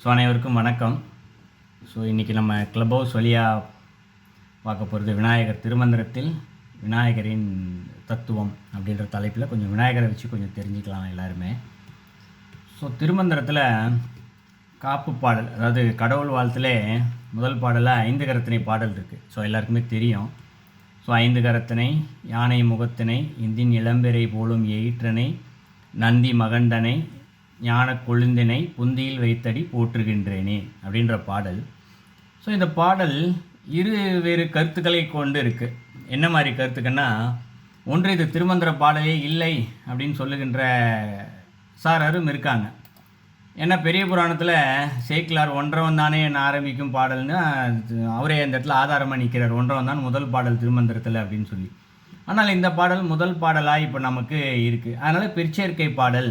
அனைவருக்கும் வணக்கம். இன்றைக்கி நம்ம க்ளப் ஹவுஸ் வழியாக பார்க்க போகிறது விநாயகர் திருமந்திரத்தில் விநாயகரின் தத்துவம் அப்படின்ற தலைப்பில் கொஞ்சம் விநாயகரை வச்சு கொஞ்சம் தெரிஞ்சுக்கலாம் எல்லாருமே. திருமந்திரத்தில் காப்பு பாடல், அதாவது கடவுள் வாழ்த்திலே முதல் பாடலில் 5 கரத்தினை பாடல் இருக்குது. எல்லாருக்குமே தெரியும். 5 கரத்தினை, யானை முகத்தினை, இந்தின் இளம்பெறை போலும் எயிற்றனை, நந்தி மகண்டனை, ஞான கொழுந்தினை புந்தியில் வைத்தடி போற்றுகின்றேனே அப்படின்ற பாடல். இந்த பாடல் வேறு கருத்துக்களை கொண்டு இருக்குது. என்ன மாதிரி கருத்துக்குன்னா, ஒன்று இது திருமந்திர பாடலே இல்லை அப்படின்னு சொல்லுகின்ற சாரரும் இருக்காங்க. ஏன்னா பெரிய புராணத்தில் சேக்கிலார் ஒன்றவன் தானே என்ன ஆரம்பிக்கும் பாடல்னு அவரே அந்த இடத்துல ஆதாரமாக நிற்கிறார். ஒன்றவன் தான் முதல் பாடல் திருமந்திரத்தில் அப்படின்னு சொல்லி. ஆனால் இந்த பாடல் முதல் பாடலாக இப்போ நமக்கு இருக்குது. அதனால் பிற்சேர்க்கை பாடல்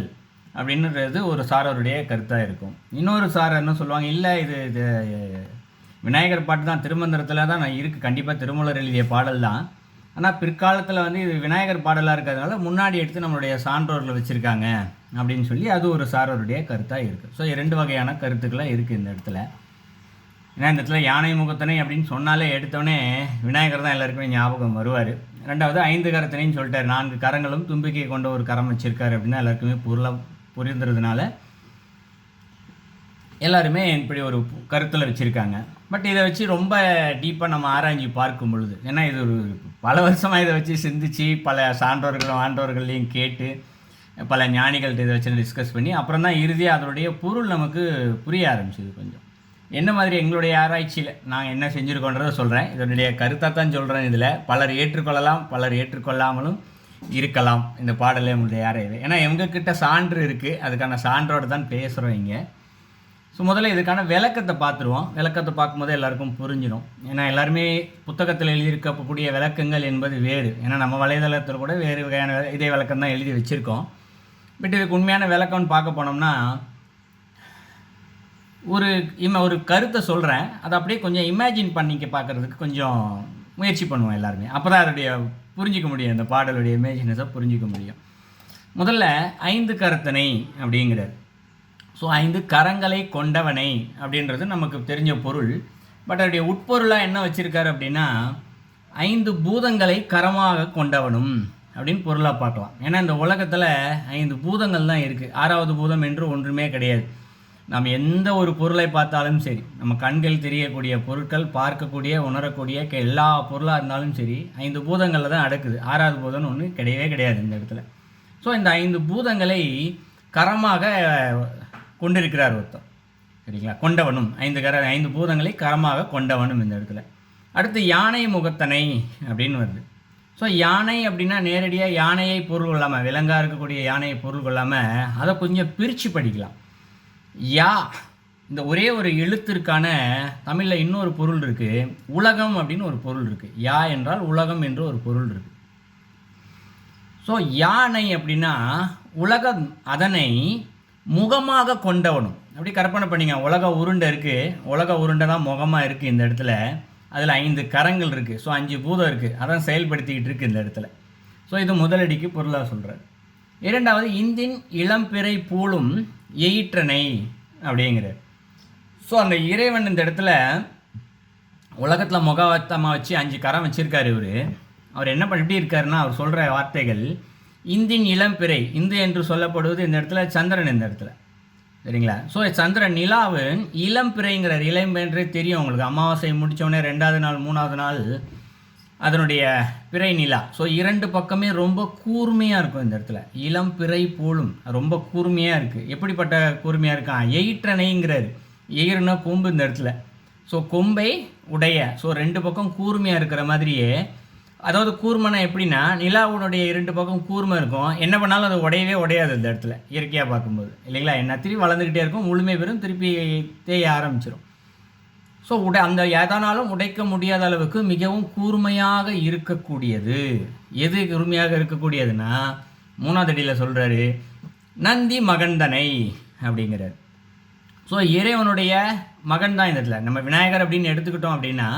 அப்படின்றது ஒரு சாரருடைய கருத்தாக இருக்கும். இன்னொரு சாரர் என்ன சொல்லுவாங்க, இல்லை இது விநாயகர் பாட்டு தான், திருமந்திரத்தில் தான் இருக்குது, கண்டிப்பாக திருமூலர் எழுதிய பாடல் தான். ஆனால் பிற்காலத்தில் இது விநாயகர் பாடலாக இருக்கிறதுனால முன்னாடி எடுத்து நம்மளுடைய சான்றோர்கள் வச்சுருக்காங்க அப்படின்னு சொல்லி அது ஒரு சாரருடைய கருத்தாக இருக்குது. 2 வகையான கருத்துக்களாக இருக்குது இந்த இடத்துல. ஏன்னா இந்த இடத்துல யானை முகத்தனை அப்படின்னு சொன்னாலே எடுத்தோடனே விநாயகர் தான் எல்லாருக்குமே ஞாபகம் வருவார். ரெண்டாவது 5 கரத்தினைன்னு சொல்லிட்டார். 4 கரங்களும் தும்பிக்கை கொண்ட ஒரு கரம் வச்சுருக்காரு அப்படின்னா எல்லாருக்குமே புரிந்துறதுனால எல்லாருமே இப்படி ஒரு கருத்தில் வச்சுருக்காங்க. பட் இதை வச்சு ரொம்ப டீப்பாக நம்ம ஆராய்ச்சி பார்க்கும் பொழுது, ஏன்னா இது ஒரு பல வருஷமாக இதை வச்சு சிந்திச்சு பல சான்றோர்களும் ஆண்டோர்களையும் கேட்டு பல ஞானிகள்கிட்ட இதை வச்சு டிஸ்கஸ் பண்ணி அப்புறம் தான் இறுதியாக அதனுடைய பொருள் நமக்கு புரிய ஆரம்பிச்சிது. கொஞ்சம் என்ன மாதிரி எங்களுடைய ஆராய்ச்சியில் நாங்கள் என்ன செஞ்சுருக்கோன்றதை சொல்கிறேன். இதனுடைய கருத்தாக தான் சொல்கிறேன். இதில் பலர் ஏற்றுக்கொள்ளலாம், பலர் ஏற்றுக்கொள்ளாமலும் இருக்கலாம் இந்த பாடலே உங்களுடைய யாரையவே. ஏன்னா எங்ககிட்ட சான்று இருக்குது, அதுக்கான சான்றோடு தான் பேசுகிறோம் இங்கே. முதல்ல இதுக்கான விளக்கத்தை பார்த்துருவோம். விளக்கத்தை பார்க்கும்போது எல்லாருக்கும் புரிஞ்சிடும். ஏன்னா எல்லாருமே புத்தகத்தில் எழுதியிருக்கக்கூடிய விளக்கங்கள் என்பது வேறு. ஏன்னா நம்ம வலைதளத்தில் கூட வேறு வகையான இதே விளக்கம் தான் எழுதி வச்சுருக்கோம். பட் இதுக்கு உண்மையான விளக்கம்னு பார்க்க போனோம்னா, ஒரு கருத்தை சொல்கிறேன், அதை அப்படியே கொஞ்சம் இமேஜின் பண்ணிக்க பார்க்குறதுக்கு கொஞ்சம் முயற்சி பண்ணுவோம் எல்லாருமே. அப்போ தான் அதோடைய புரிஞ்சிக்க முடியும், இந்த பாடலுடைய இமேஜினஸை புரிஞ்சிக்க முடியும். முதல்ல 5 கரத்தனை அப்படிங்கிறார். 5 கரங்களை கொண்டவனை அப்படின்றது நமக்கு தெரிஞ்ச பொருள். பட் அதோடைய உட்பொருளாக என்ன வச்சுருக்காரு அப்படின்னா, 5 பூதங்களை கரமாக கொண்டவனும் அப்படின்னு பொருளாக பார்க்கலாம். ஏன்னா இந்த உலகத்தில் 5 பூதங்கள் தான் இருக்குது. 6வது பூதம் என்று ஒன்றுமே கிடையாது. நம்ம எந்த ஒரு பொருளை பார்த்தாலும் சரி, நம்ம கண்கள் தெரியக்கூடிய பொருட்கள், பார்க்கக்கூடிய உணரக்கூடிய எல்லா பொருளாக இருந்தாலும் சரி 5 பூதங்களில் தான் அடக்குது. 6வது பூதம்னு ஒன்று கிடையவே கிடையாது இந்த இடத்துல. இந்த 5 பூதங்களை கரமாக கொண்டிருக்கிறார் ஒருத்தர், சரிங்களா? கொண்டவனும் 5 பூதங்களை கரமாக கொண்டவனும் இந்த இடத்துல. அடுத்து யானை முகத்தனை அப்படின்னு வருது. யானை அப்படின்னா நேரடியாக யானையை பொருள் கொள்ளாமல், விலங்காக இருக்கக்கூடிய யானையை பொருள் கொள்ளாமல் அதை கொஞ்சம் பிரித்து படிக்கலாம். யா, இந்த ஒரே ஒரு எழுத்திற்கான தமிழில் இன்னொரு பொருள் இருக்குது, உலகம் அப்படின்னு ஒரு பொருள் இருக்குது. யா என்றால் உலகம் என்று ஒரு பொருள் இருக்குது. யானை அப்படின்னா உலகம், அதனை முகமாக கொண்டவனும். அப்படி கற்பனை பண்ணிங்க, உலக உருண்டை இருக்குது, உலக உருண்டை தான் முகமாக இருக்குது இந்த இடத்துல. அதில் 5 கரங்கள் இருக்குது. 5 பூதம் இருக்குது, அதான் செயல்படுத்திக்கிட்டு இருக்குது இந்த இடத்துல. இது முதலடிக்கு பொருளாக சொல்கிறார். இரண்டாவது இந்தின் இளம்பிறை பூளும் எயிற்றனை அப்படிங்கிறார். அந்த இறைவன் இந்த இடத்துல உலகத்தில் முகவத்தமாக வச்சு 5 கரம் வச்சுருக்காரு. அவர் என்ன பண்ணிட்டு இருக்காருன்னா, அவர் சொல்கிற வார்த்தைகள் இந்தின் இளம்பிறை, இந்து என்று சொல்லப்படுவது இந்த இடத்துல சந்திரன் இந்த இடத்துல, சரிங்களா? சந்திரன் நிலாவின் இளம்பிறைங்கிறார். இளம்பிறை தெரியும் உங்களுக்கு, அமாவாசை முடித்தோடனே 2வது நாள் 3வது நாள் அதனுடைய பிறை நிலா. 2 பக்கமே ரொம்ப கூர்மையாக இருக்கும் இந்த இடத்துல. இளம் பிறை போலும் ரொம்ப கூர்மையாக இருக்குது. எப்படிப்பட்ட கூர்மையாக இருக்கான்? எயிற்றனைங்கிறார். எயிறுனா கொம்பு இந்த இடத்துல. கொம்பை உடைய. 2 பக்கம் கூர்மையாக இருக்கிற மாதிரியே, அதாவது கூர்மனை எப்படின்னா நிலாவுடைய 2 பக்கம் கூர்மை இருக்கும். என்ன பண்ணாலும் அது உடையவே உடையாது இந்த இடத்துல இயற்கையாக பார்க்கும்போது, இல்லைங்களா? என்ன திருப்பி வளர்ந்துக்கிட்டே இருக்கும், முழுமை பெறும், திருப்பி தேய ஆரம்பிச்சிடும். அந்த எதனாலும் உடைக்க முடியாத அளவுக்கு மிகவும் கூர்மையாக இருக்கக்கூடியது. எது கூர்மையாக இருக்கக்கூடியதுன்னா 3வது அடியில் சொல்கிறாரு, நந்தி மகந்தனை அப்படிங்கிறார். இறைவனுடைய மகன் தான் இந்த இடத்துல. நம்ம விநாயகர் அப்படின்னு எடுத்துக்கிட்டோம் அப்படின்னா,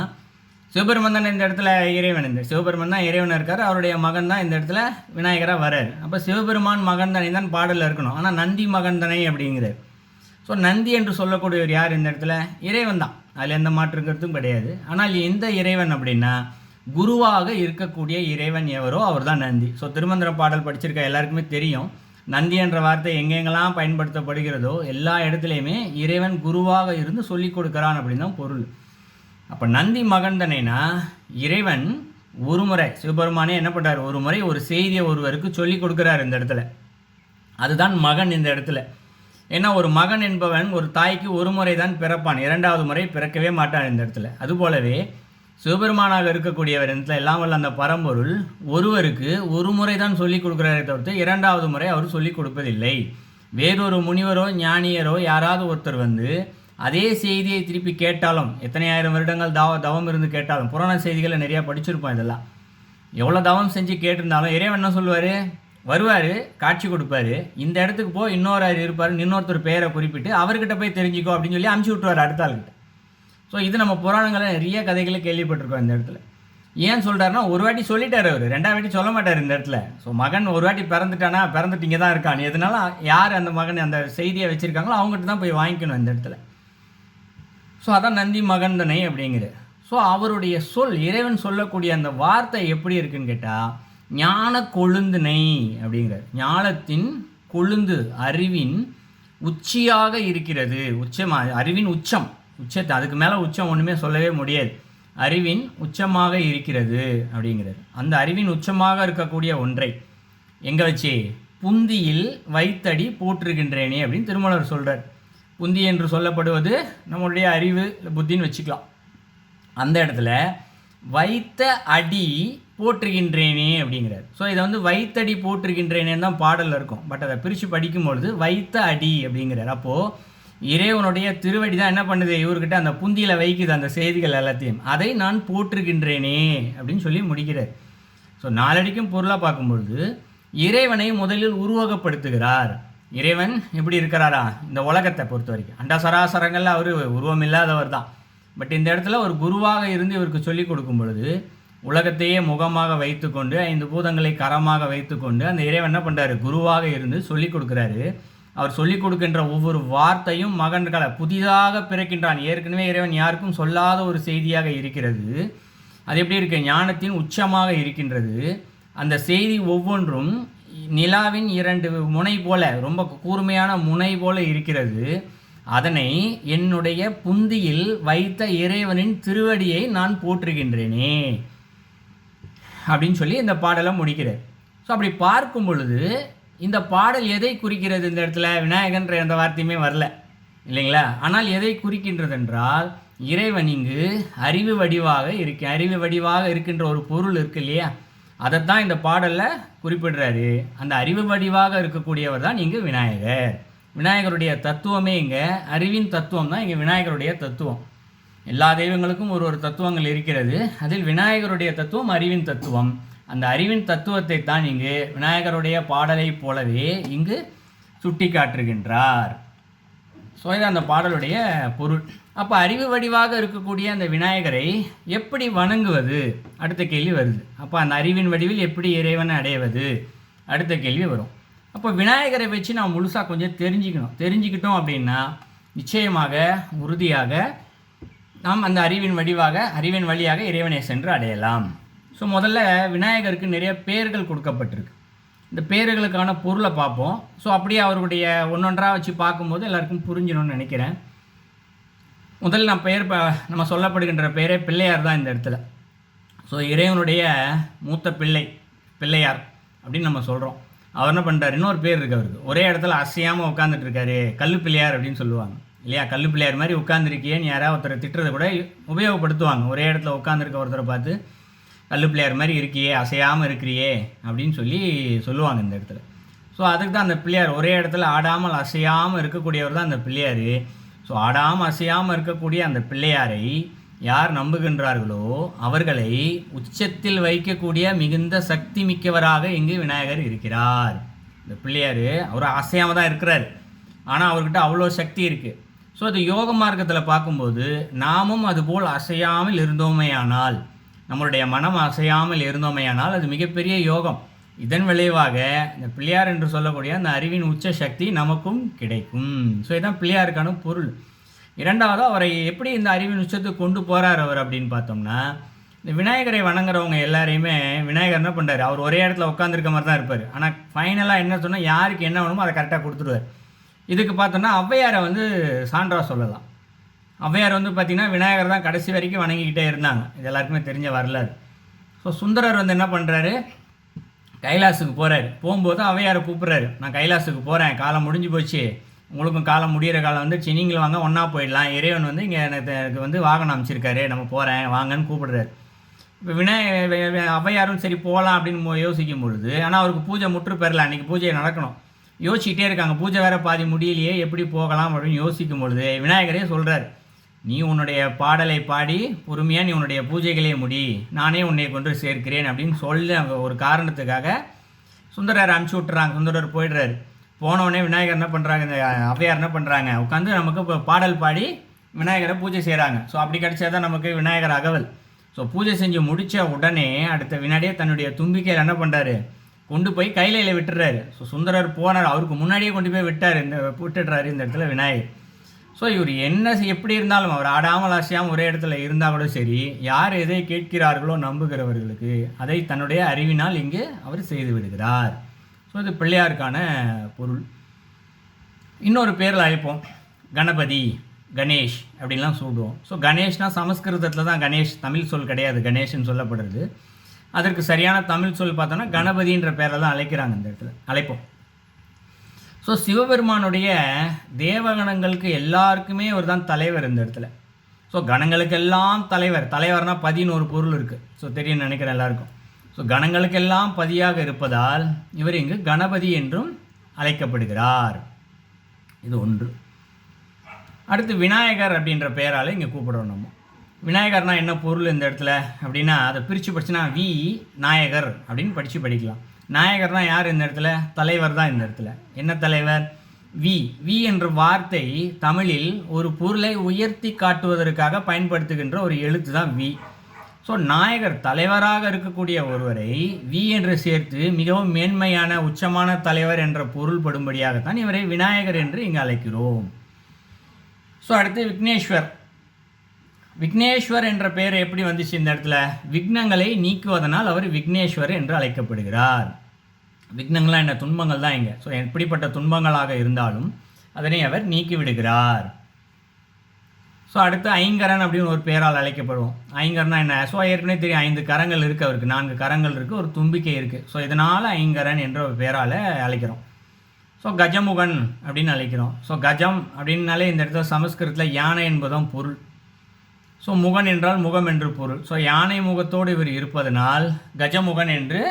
சிவபெருமன் தான் இந்த இடத்துல இறைவன். இந்த சிவபெருமன் தான் இறைவனாக இருக்கார், அவருடைய மகன் தான் இந்த இடத்துல விநாயகராக வரார். அப்போ சிவபெருமான் மகந்தனை தான் பாடலில் இருக்கணும். ஆனால் நந்தி மகந்தனை அப்படிங்கிறார். ஸோ நந்தி என்று சொல்லக்கூடியவர் யார் இந்த இடத்துல? இறைவன் தான், அதில் எந்த மாற்று கருத்தும் கிடையாது. ஆனால் எந்த இறைவன் அப்படின்னா, குருவாக இருக்கக்கூடிய இறைவன் எவரோ அவர் தான் நந்தி. ஸோ திருமந்திர பாடல் படிச்சிருக்க எல்லாருக்குமே தெரியும், நந்தி என்ற வார்த்தை எங்கெங்கெல்லாம் பயன்படுத்தப்படுகிறதோ எல்லா இடத்துலையுமே இறைவன் குருவாக இருந்து சொல்லிக் கொடுக்குறான் அப்படின்னு தான் பொருள். அப்போ நந்தி மகந்தனைனா இறைவன் ஒரு முறை சிவபெருமானே என்ன பண்ணுறார், ஒரு முறை ஒரு செய்தியை ஒருவருக்கு சொல்லி கொடுக்குறார் இந்த இடத்துல. அதுதான் மகன் இந்த இடத்துல. ஏன்னா ஒரு மகன் என்பவன் ஒரு தாய்க்கு ஒரு முறை தான் பிறப்பான், இரண்டாவது முறை பிறக்கவே மாட்டான் இந்த இடத்துல. அதுபோலவே சிவபெருமானாக இருக்கக்கூடியவர் இடத்துல எல்லாம் வல்ல அந்த பரம்பொருள் ஒருவருக்கு ஒரு முறை தான் சொல்லிக் கொடுக்குறாரே தவிர்த்து இரண்டாவது முறை அவர் சொல்லிக் கொடுப்பதில்லை. வேறொரு முனிவரோ ஞானியரோ யாராவது ஒருத்தர் வந்து அதே செய்தியை திருப்பி கேட்டாலும், எத்தனை ஆயிரம் வருடங்கள் தவம் இருந்து கேட்டாலும், புராண செய்திகளை நிறையா படிச்சிருப்போம், இதெல்லாம் எவ்வளோ தவம் செஞ்சு கேட்டிருந்தாலும் இறைவன் என்ன சொல்லுவார், வருவார், காட்சி கொடுப்பாரு, இந்த இடத்துக்கு போய் இன்னொரு இருப்பார், இன்னொருத்தர் பேரை குறிப்பிட்டு அவர்கிட்ட போய் தெரிஞ்சுக்கோ அப்படின்னு சொல்லி அனுப்பிச்சி விட்டுருவார் அடுத்த ஆள்கிட்ட. ஸோ இது நம்ம புராணங்களில் நிறைய கதைகளை கேள்விப்பட்டிருக்கோம் இந்த இடத்துல. ஏன் சொல்கிறாருன்னா, ஒரு வாட்டி சொல்லிட்டார் அவர், ரெண்டாவது வாட்டி சொல்ல மாட்டார் இந்த இடத்துல. ஸோ மகன் ஒரு வாட்டி பிறந்துட்டானா பிறந்துட்டு இங்கே தான் இருக்கான், எதனால யார் அந்த மகன் அந்த செய்தியை வச்சுருக்காங்களோ அவங்ககிட்ட தான் போய் வாங்கிக்கணும் இந்த இடத்துல. ஸோ அதான் நந்தி மகந்தனை அப்படிங்கிறது. ஸோ அவருடைய சொல், இறைவன் சொல்லக்கூடிய அந்த வார்த்தை எப்படி இருக்குன்னு கேட்டால், ஞான கொழுந்தினை அப்படிங்கிறார். ஞானத்தின் கொழுந்து, அறிவின் உச்சியாக இருக்கிறது. உச்சமாக, அறிவின் உச்சம், உச்சத்தை அதுக்கு மேலே உச்சம் ஒன்றுமே சொல்லவே முடியாது. அறிவின் உச்சமாக இருக்கிறது அப்படிங்கிறார். அந்த அறிவின் உச்சமாக இருக்கக்கூடிய ஒன்றை எங்கே வச்சு, புந்தியில் வைத்தடி போற்றுகின்றேனே அப்படின்னு திருமலர் சொல்கிறார். புந்தி என்று சொல்லப்படுவது நம்மளுடைய அறிவு, புத்தின்னு வச்சுக்கலாம். அந்த இடத்துல வைத்த அடி போற்றுகின்றேனே அப்படிங்கிறார். ஸோ இதை வந்து வைத்தடி போற்றுகின்றேனேன்னு தான் பாடலில் இருக்கும். பட் அதை பிரித்து படிக்கும்பொழுது வைத்த அடி அப்படிங்கிறார். அப்போது இறைவனுடைய திருவடி தான் என்ன பண்ணுது, இவர்கிட்ட அந்த புந்தியில் வைக்குது அந்த செய்திகள் எல்லாத்தையும். அதை நான் போற்றுகின்றேனே அப்படின்னு சொல்லி முடிக்கிறார். ஸோ நாலடிக்கும் பொருளாக பார்க்கும்பொழுது இறைவனை முதலில் உருவகப்படுத்துகிறார். இறைவன் எப்படி இருக்கிறாரா, இந்த உலகத்தை பொறுத்த வரைக்கும் அண்டா சராசரங்களில் அவர் உருவம் இல்லாதவர் தான். பட் இந்த இடத்துல ஒரு குருவாக இருந்து இவருக்கு சொல்லிக் கொடுக்கும் பொழுது உலகத்தையே முகமாக வைத்துக்கொண்டு 5 பூதங்களை கரமாக வைத்துக்கொண்டு அந்த இறைவன் என்ன பண்ணுறாரு, குருவாக இருந்து சொல்லிக் கொடுக்குறாரு. அவர் சொல்லிக் கொடுக்கின்ற ஒவ்வொரு வார்த்தையும் மகன்களை புதிதாக பிறக்கின்றான். ஏற்கனவே இறைவன் யாருக்கும் சொல்லாத ஒரு செய்தியாக இருக்கிறது. அது எப்படி இருக்குது, ஞானத்தின் உச்சமாக இருக்கின்றது. அந்த செய்தி ஒவ்வொன்றும் நிலாவின் 2 முனை போல, ரொம்ப கூர்மையான முனை போல இருக்கிறது. அதனை என்னுடைய புந்தியில் வைத்த இறைவனின் திருவடியை நான் போற்றுகின்றேனே அப்படின்னு சொல்லி இந்த பாடலை முடிக்கிறார். ஸோ அப்படி பார்க்கும் பொழுது இந்த பாடல் எதை குறிக்கிறது, இந்த இடத்துல விநாயகன்ற எந்த வார்த்தையுமே வரல இல்லைங்களா. ஆனால் எதை குறிக்கின்றது என்றால், இறைவன் இங்கு அறிவு வடிவாக இருக்கின்ற ஒரு பொருள் இருக்கு இல்லையா, அதைத்தான் இந்த பாடலில் குறிப்பிடுறாரு. அந்த அறிவு வடிவாக இருக்கக்கூடியவர் தான் இங்கு விநாயகர். விநாயகருடைய தத்துவமே இங்கே அறிவின் தத்துவம் தான் இங்கே விநாயகருடைய தத்துவம். எல்லா தெய்வங்களுக்கும் ஒரு தத்துவங்கள் இருக்கிறது. அதில் விநாயகருடைய தத்துவம் அறிவின் தத்துவம். அந்த அறிவின் தத்துவத்தை தான் இங்கு விநாயகருடைய பாடலை போலவே இங்கு சுட்டி காட்டுகின்றார். ஸோ இது அந்த பாடலுடைய பொருள். அப்போ அறிவு வடிவாக இருக்கக்கூடிய அந்த விநாயகரை எப்படி வணங்குவது, அடுத்த கேள்வி வருது. அப்போ அந்த அறிவின் வடிவில் எப்படி இறைவனை அடைவது, அடுத்த கேள்வி வரும். அப்போ விநாயகரை வச்சு நாம் முழுசாக கொஞ்சம் தெரிஞ்சுக்கிட்டோம் அப்படின்னா நிச்சயமாக உறுதியாக நாம் அந்த அறிவின் வழியாக இறைவனை சென்று அடையலாம். ஸோ முதல்ல விநாயகருக்கு நிறைய பேர்கள் கொடுக்கப்பட்டிருக்கு. இந்த பேர்களுக்கான பொருளை பார்ப்போம். ஸோ அப்படியே அவருடைய ஒன்றொன்றாக வச்சு பார்க்கும்போது எல்லாருக்கும் புரிஞ்சிடும்னு நினைக்கிறேன். முதல்ல நம்ம சொல்லப்படுகின்ற பெயரே பிள்ளையார் தான் இந்த இடத்துல. ஸோ இறைவனுடைய மூத்த பிள்ளையார் அப்படின்னு நம்ம சொல்கிறோம். அவர் என்ன பண்ணுறாரு, இன்னொரு பேர் இருக்குது அவருக்கு, ஒரே இடத்துல அசையாமல் உட்காந்துட்டு இருக்காரு, கல்லு பிள்ளையார் அப்படின்னு சொல்லுவாங்க இல்லையா. கல்லு பிள்ளையார் மாதிரி உட்காந்துருக்கியேன்னு யாராவது ஒருத்தரை திட்டுறதை கூட உபயோகப்படுத்துவாங்க. ஒரே இடத்துல உட்காந்துருக்க ஒருத்தரை பார்த்து கல்லு பிள்ளையார் மாதிரி இருக்கியே, அசையாமல் இருக்கிறியே அப்படின்னு சொல்லுவாங்க இந்த இடத்துல. ஸோ அதுக்கு தான் அந்த பிள்ளையார் ஒரே இடத்துல ஆடாமல் அசையாமல் இருக்கக்கூடியவர் தான் அந்த பிள்ளையார். ஸோ ஆடாமல் அசையாமல் இருக்கக்கூடிய அந்த பிள்ளையாரை யார் நம்புகின்றார்களோ அவர்களை உச்சத்தில் வைக்கக்கூடிய மிகுந்த சக்தி மிக்கவராக இங்கு விநாயகர் இருக்கிறார். இந்த பிள்ளையார் அவர் அசையாமல் தான் இருக்கிறார், ஆனால் அவர்கிட்ட அவ்வளோ சக்தி இருக்குது. ஸோ அது யோக மார்க்கத்தில் பார்க்கும்போது நாமும் அதுபோல் அசையாமல் இருந்தோமேயானால், நம்மளுடைய மனம் அசையாமல் இருந்தோமேயானால் அது மிகப்பெரிய யோகம். இதன் விளைவாக இந்த பிள்ளையார் என்று சொல்லக்கூடிய அந்த அறிவின் உச்ச சக்தி நமக்கும் கிடைக்கும். ஸோ இதுதான் பிள்ளையாருக்கான பொருள். இரண்டாவது, அவரை எப்படி இந்த அறிவின் உச்சத்துக்கு கொண்டு போகிறார் அவர் அப்படின்னு பார்த்தோம்னா, இந்த விநாயகரை வணங்குறவங்க எல்லாரையுமே விநாயகர் என்ன பண்ணுறாரு, அவர் ஒரே இடத்துல உட்காந்துருக்க மாதிரி தான் இருப்பார். ஆனால் ஃபைனலாக என்ன சொன்னால் யாருக்கு என்ன வேணுமோ அதை கரெக்டாக கொடுத்துருவார். இதுக்கு பார்த்தோன்னா ஔவையாரை சான்றாக சொல்லலாம். ஔவையார் பார்த்திங்கன்னா விநாயகர் தான் கடைசி வரைக்கும் வணங்கிக்கிட்டே இருந்தாங்க. இது எல்லாருக்குமே தெரிஞ்ச வரலாறு. ஸோ சுந்தரர் என்ன பண்ணுறாரு, கைலாசுக்கு போகிறாரு. போகும்போது ஔவையாரை கூப்பிட்றாரு, நான் கைலாசுக்கு போகிறேன், காலம் முடிஞ்சு போச்சு, உங்களுக்கும் காலம் முடிகிற காலம் வந்துச்சு, நீங்களும் வாங்க ஒன்றா போயிடலாம், இறைவன் இங்கே எனக்கு வாகனம் அமைச்சிருக்காரு, நம்ம போகிறேன் வாங்கன்னு கூப்பிடுறாரு. இப்போ ஔவையாரும் சரி போகலாம் அப்படின்னு யோசிக்கும் பொழுது, ஆனால் அவருக்கு பூஜை முற்று பெறல, அன்றைக்கி பூஜை நடக்கணும். யோசிச்சுட்டே இருக்காங்க, பூஜை வேறு பாதி முடியலையே, எப்படி போகலாம் அப்படின்னு யோசிக்கும் பொழுது விநாயகரே சொல்கிறார், நீ உன்னுடைய பாடலை பாடி பொறுமையாக நீ உன்னுடைய பூஜைகளே முடி, நானே உன்னை கொண்டு சேர்க்கிறேன் அப்படின்னு சொல்லி ஒரு காரணத்துக்காக சுந்தரர் அனுப்பிச்சி விட்டுறாங்க. சுந்தரர் போயிடுறாரு. போனவுடனே விநாயகர் என்ன பண்ணுறாங்க, இந்த ஔவையார் என்ன பண்ணுறாங்க, உட்காந்து நமக்கு இப்போ பாடல் பாடி விநாயகரை பூஜை செய்கிறாங்க. ஸோ அப்படி கிடச்சா தான் நமக்கு விநாயகர் அகவல். ஸோ பூஜை செஞ்சு முடித்த உடனே அடுத்த வினாடியே தன்னுடைய தும்பிக்கையில் என்ன பண்ணுறாரு, கொண்டு போய் கையில விட்டுறாரு. ஸோ சுந்தரர் போனார், அவருக்கு முன்னாடியே கொண்டு போய் விட்டுடுறாரு இந்த இடத்துல விநாயகர். ஸோ இவர் எப்படி இருந்தாலும் அவர் ஆடாமல் அசையாமல் ஒரே இடத்துல இருந்தால் கூட சரி, யார் எதை கேட்கிறார்களோ நம்புகிறவர்களுக்கு அதை தன்னுடைய அறிவினால் இங்கே அவர் செய்து விடுகிறார். ஸோ இது பிள்ளையாருக்கான பொருள். இன்னொரு பேரில் அழைப்போம், கணபதி, கணேஷ் அப்படின்லாம் சொல்லுவோம். ஸோ கணேஷ்னால் சமஸ்கிருதத்தில் தான் கணேஷ், தமிழ் சொல் கிடையாது கணேஷ்னு சொல்லப்படுறது. அதற்கு சரியான தமிழ் சொல் பார்த்தோன்னா கணபதின்ற பேரில் தான் அழைக்கிறாங்க இந்த இடத்துல, அழைப்போம். ஸோ சிவபெருமானுடைய தேவகணங்களுக்கு எல்லாருக்குமே அவர் தான் தலைவர் இந்த இடத்துல. ஸோ கணங்களுக்கெல்லாம் தலைவர்னால் பதின்னு ஒரு பொருள் இருக்குது. ஸோ தெரியும் நினைக்கிறேன் எல்லாருக்கும். ஸோ கணங்களுக்கெல்லாம் பதியாக இருப்பதால் இவர் இங்கு கணபதி என்றும் அழைக்கப்படுகிறார். இது ஒன்று. அடுத்து விநாயகர் அப்படின்ற பெயரால் இங்கே கூப்பிடுறோம் நம்ம. விநாயகர்னா என்ன பொருள் இந்த இடத்துல அப்படின்னா, அதை பிரித்து படிச்சுன்னா வி நாயகர் அப்படின்னு படிக்கலாம். நாயகர்னா யார் இந்த இடத்துல, தலைவர் தான் இந்த இடத்துல. என்ன தலைவர், வி என்ற வார்த்தை தமிழில் ஒரு பொருளை உயர்த்தி காட்டுவதற்காக பயன்படுத்துகின்ற ஒரு எழுத்து தான் வி. ஸோ நாயகர் தலைவராக இருக்கக்கூடிய ஒருவரை வி என்று சேர்த்து மிகவும் மேன்மையான உச்சமான தலைவர் என்ற பொருள் படும்படியாகத்தான் இவரை விநாயகர் என்று இங்கு அழைக்கிறோம். ஸோ அடுத்து விக்னேஸ்வர் என்ற பெயர் எப்படி வந்துச்சு இந்த இடத்துல, விக்னங்களை நீக்குவதனால் அவர் விக்னேஸ்வர் என்று அழைக்கப்படுகிறார். விக்னங்கள்லாம் என்ன, துன்பங்கள் தான் இங்கே. ஸோ எப்படிப்பட்ட துன்பங்களாக இருந்தாலும் அதனை அவர் நீக்கி விடுகிறார். ஸோ அடுத்து ஐங்கரன் அப்படின்னு ஒரு பெயரால் அழைக்கப்படுவோம். ஐங்கரனா என்ன, ஸோ ஏற்கனவே தெரியும் 5 கரங்கள் இருக்குது அவருக்கு, 4 கரங்கள் இருக்குது, ஒரு தும்பிக்கை இருக்குது. ஸோ இதனால் ஐங்கரன் என்ற ஒரு பெயரால் அழைக்கிறோம். ஸோ கஜமுகன் அப்படின்னு அழைக்கிறோம். ஸோ கஜம் அப்படின்னாலே இந்த இடத்துல சமஸ்கிருதத்தில் யானை என்பதும் பொருள். ஸோ முகன் என்றால் முகம் என்று பொருள். ஸோ யானை முகத்தோடு இவர் இருப்பதனால் கஜமுகன் என்று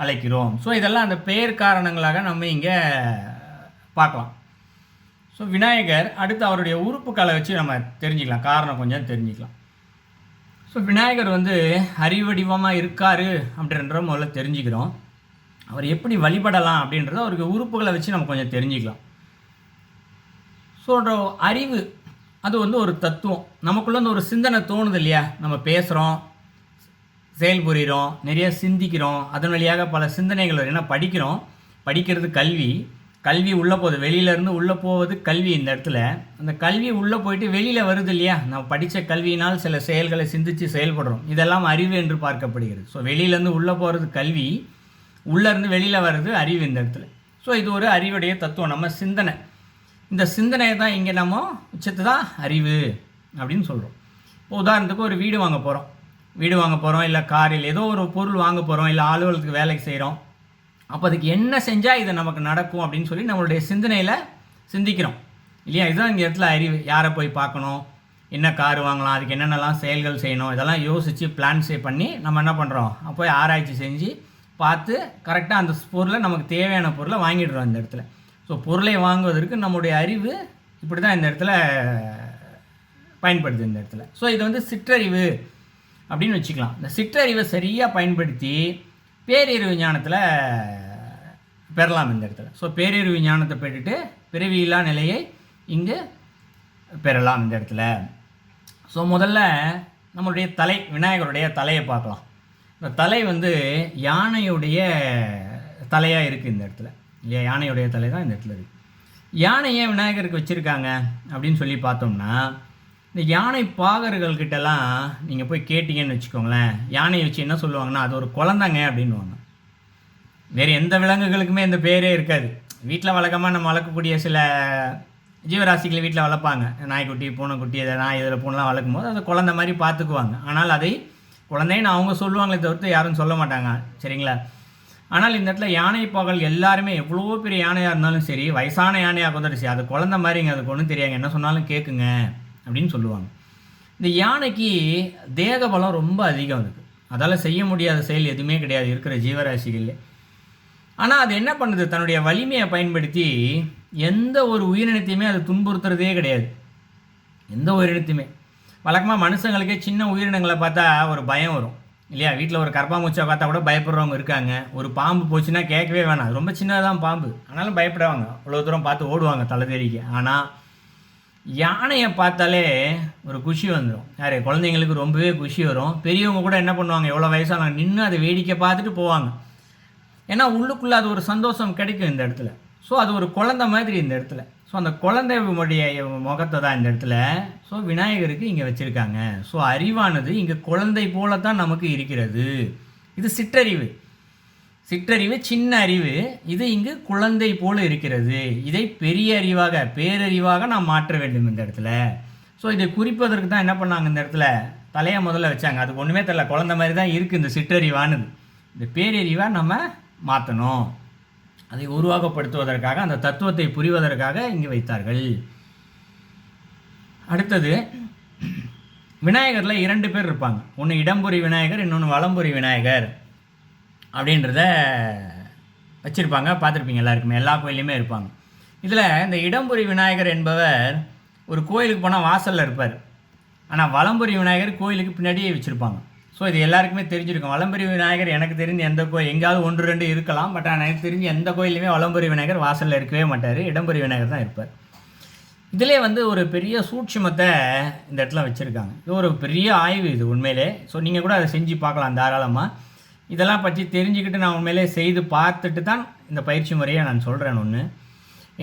அழைக்கிறோம். ஸோ இதெல்லாம் அந்த பெயர் காரணங்களாக நம்ம இங்கே பார்க்கலாம். ஸோ விநாயகர் அடுத்து அவருடைய உறுப்புக்களை வச்சு நம்ம தெரிஞ்சுக்கலாம், காரணம் கொஞ்சம் தெரிஞ்சுக்கலாம். ஸோ விநாயகர் அறிவடிவமாக இருக்கார் அப்படின்ற முதல்ல தெரிஞ்சுக்கிறோம். அவர் எப்படி வழிபடலாம் அப்படின்றத அவருக்கு உறுப்புகளை வச்சு நம்ம கொஞ்சம் தெரிஞ்சுக்கலாம். ஸோ அறிவு அது ஒரு தத்துவம், நமக்குள்ள ஒரு சிந்தனை தோணுது இல்லையா, நம்ம பேசுகிறோம், செயல்புரிகிறோம், நிறைய சிந்திக்கிறோம், அதன் வழியாக பல சிந்தனைகள் என்ன படிக்கிறது கல்வி உள்ளே போகுது, வெளியிலேருந்து உள்ளே போவது கல்வி. இந்த இடத்துல அந்த கல்வி உள்ளே போயிட்டு வெளியில் வருது இல்லையா, நம்ம படித்த கல்வியினால் சில செயல்களை சிந்தித்து செயல்படுறோம், இதெல்லாம் அறிவு என்று பார்க்கப்படுகிறது. ஸோ வெளியிலேருந்து உள்ளே போகிறது கல்வி, உள்ளேருந்து வெளியில் வர்றது அறிவு இந்த இடத்துல. ஸோ இது ஒரு அறிவுடைய தத்துவம், நம்ம சிந்தனை. இந்த சிந்தனையை தான் இங்கே நம்ம உச்சத்தை தான் அறிவு அப்படின்னு சொல்கிறோம். இப்போ உதாரணத்துக்கு ஒரு வீடு வாங்க போகிறோம், இல்லை காரில் ஏதோ ஒரு பொருள் வாங்க போகிறோம், இல்லை அலுவலகத்துக்கு வேலைக்கு செய்கிறோம். அப்போ அதுக்கு என்ன செஞ்சால் இது நமக்கு நடக்கும் அப்படின்னு சொல்லி நம்மளுடைய சிந்தனையில் சிந்திக்கிறோம் இல்லையா. இதுதான் இந்த இடத்துல அறிவு. யாரை போய் பார்க்கணும், என்ன கார் வாங்கலாம், அதுக்கு என்னென்னலாம் செயல்கள் செய்யணும், இதெல்லாம் யோசித்து பிளான் பண்ணி நம்ம என்ன பண்ணுறோம், அப்போ ஆராய்ச்சி செஞ்சு பார்த்து கரெக்டாக அந்த பொருளை நமக்கு தேவையான பொருளை வாங்கிடுறோம் இந்த இடத்துல. ஸோ பொருளை வாங்குவதற்கு நம்முடைய அறிவு இப்படி தான் இந்த இடத்துல பயன்படுது இந்த இடத்துல. ஸோ இது சிற்றறிவு அப்படின்னு வச்சுக்கலாம். இந்த சிற்றறிவை சரியாக பயன்படுத்தி பேரறிவு ஞானத்தில் பெறலாம் இந்த இடத்துல. ஸோ பேரறிவு ஞானத்தை பெற்றுட்டு பிறவியில்லா நிலையை இங்கு பெறலாம் இந்த இடத்துல. ஸோ முதல்ல நம்மளுடைய விநாயகருடைய தலையை பார்க்கலாம். இந்த தலை யானையுடைய தலையாக இருக்குது இந்த இடத்துல இல்லையா, யானையுடைய தலை தான் இந்த இடத்துல இருக்குது. யானை ஏன் விநாயகருக்கு வச்சுருக்காங்க அப்படின்னு சொல்லி பார்த்தோம்னா, இந்த யானை பாகர்கள்கிட்டலாம் நீங்கள் போய் கேட்டிங்கன்னு வச்சுக்கோங்களேன், யானையை வச்சு என்ன சொல்லுவாங்கன்னா அது ஒரு குழந்தைங்க அப்படின்வாங்க. வேறு எந்த விலங்குகளுக்குமே இந்த பேரே இருக்காது. வீட்டில் வழக்கமாக நம்ம வளர்க்கக்கூடிய சில ஜீவராசிகளை வீட்டில் வளர்ப்பாங்க, நாய்க்குட்டி பூனைக்குட்டி இதை நாய் இதில் பூனைலாம் வளர்க்கும் போது அதை குழந்தை மாதிரி பார்த்துக்குவாங்க. ஆனால் அதை குழந்தைன்னு அவங்க சொல்லுவாங்களே தவிர்த்து யாரும் சொல்ல மாட்டாங்க, சரிங்களா. ஆனால் இந்த இடத்துல யானை பாகல் எல்லாருமே எவ்வளோ பெரிய யானையாக இருந்தாலும் சரி, வயசான யானையாக கூட சரி, அது குழந்தை மாதிரிங்க, அதுக்கு ஒன்றும் தெரியாங்க, என்ன சொன்னாலும் கேட்குங்க அப்படின்னு சொல்லுவாங்க. இந்த யானைக்கு தேக பலம் ரொம்ப அதிகம் இருக்குது, அதால் செய்ய முடியாத செயல் எதுவுமே கிடையாது இருக்கிற ஜீவராசிகள். ஆனால் அது என்ன பண்ணுது, தன்னுடைய வலிமையை பயன்படுத்தி எந்த ஒரு உயிரினத்தையுமே அது துன்புறுத்துறதே கிடையாது. எந்த உயிரினத்தையுமே வழக்கமாக மனுஷங்களுக்கே சின்ன உயிரினங்களை பார்த்தா ஒரு பயம் வரும் இல்லையா. வீட்டில் ஒரு கரப்பாம்பூச்சியை பார்த்தா கூட பயப்படுறவங்க இருக்காங்க. ஒரு பாம்பு போச்சுன்னா கேட்கவே வேணாம், ரொம்ப சின்னதான் பாம்பு, ஆனாலும் பயப்படுவாங்க, அவ்வளோ தூரம் பார்த்து ஓடுவாங்க தலை தெரிக்க. ஆனால் யானையை பார்த்தாலே ஒரு குஷி வந்துடும். யார் குழந்தைங்களுக்கு ரொம்பவே குஷி வரும். பெரியவங்க கூட என்ன பண்ணுவாங்க, எவ்வளோ வயசான நின்று அதை வேடிக்கை பார்த்துட்டு போவாங்க. ஏன்னா உள்ளுக்குள்ளே அது ஒரு சந்தோஷம் கிடைக்கும் இந்த இடத்துல. ஸோ அது ஒரு குழந்தை மாதிரி இந்த இடத்துல. ஸோ அந்த குழந்தையுடைய முகத்தை தான் இந்த இடத்துல ஸோ விநாயகருக்கு இங்கே வச்சுருக்காங்க. ஸோ அறிவானது இங்கே குழந்தை போல தான் நமக்கு இருக்கிறது. இது சிற்றறிவு, சிற்றறிவு சின்ன அறிவு. இது இங்கு குழந்தை போல இருக்கிறது. இதை பெரிய அறிவாக பேரறிவாக நாம் மாற்ற வேண்டும் இந்த இடத்துல. ஸோ இதை குறிப்பதற்கு தான் என்ன பண்ணாங்க, இந்த இடத்துல தலையை முதல்ல வச்சாங்க. அதுக்கு ஒன்றுமே தெரியல, குழந்தை மாதிரி தான் இருக்குது இந்த சிற்றறிவானது. இந்த பேரறிவாக நம்ம மாற்றணும், அதை உருவாக்கப்படுத்துவதற்காக, அந்த தத்துவத்தை புரிவதற்காக இங்கே வைத்தார்கள். அடுத்தது விநாயகரில் 2 பேர் இருப்பாங்க. ஒன்று இடம்புரி விநாயகர், இன்னொன்று வலம்புரி விநாயகர் அப்படின்றத வச்சுருப்பாங்க, பார்த்துருப்பீங்க எல்லாருக்குமே, எல்லா கோயிலையுமே இருப்பாங்க. இதில் இந்த இடம்புரி விநாயகர் என்பவர் ஒரு கோயிலுக்கு போனால் வாசலில் இருப்பார். ஆனால் வலம்புரி விநாயகர் கோயிலுக்கு பின்னாடியே வச்சுருப்பாங்க. ஸோ இது எல்லாருக்குமே தெரிஞ்சிருக்கும். வலம்புரி விநாயகர் எனக்கு தெரிஞ்சு எந்த கோயில், எங்கேயாவது 1-2 இருக்கலாம், பட் ஆனால் எனக்கு தெரிஞ்சு எந்த கோயிலுமே வலம்புரி விநாயகர் வாசலில் இருக்கவே மாட்டார், இடம்புரி விநாயகர் தான் இருப்பார். இதிலே ஒரு பெரிய சூட்சுமத்தை இந்த இடத்துல வச்சுருக்காங்க. இது ஒரு பெரிய ஆய்வு இது உண்மையிலே. ஸோ நீங்கள் கூட அதை செஞ்சு பார்க்கலாம் தாராளமாக. இதெல்லாம் பற்றி தெரிஞ்சுக்கிட்டு நான் உண்மையிலே செய்து பார்த்துட்டு தான் இந்த பயிற்சி முறையை நான் சொல்கிறேன். ஒன்று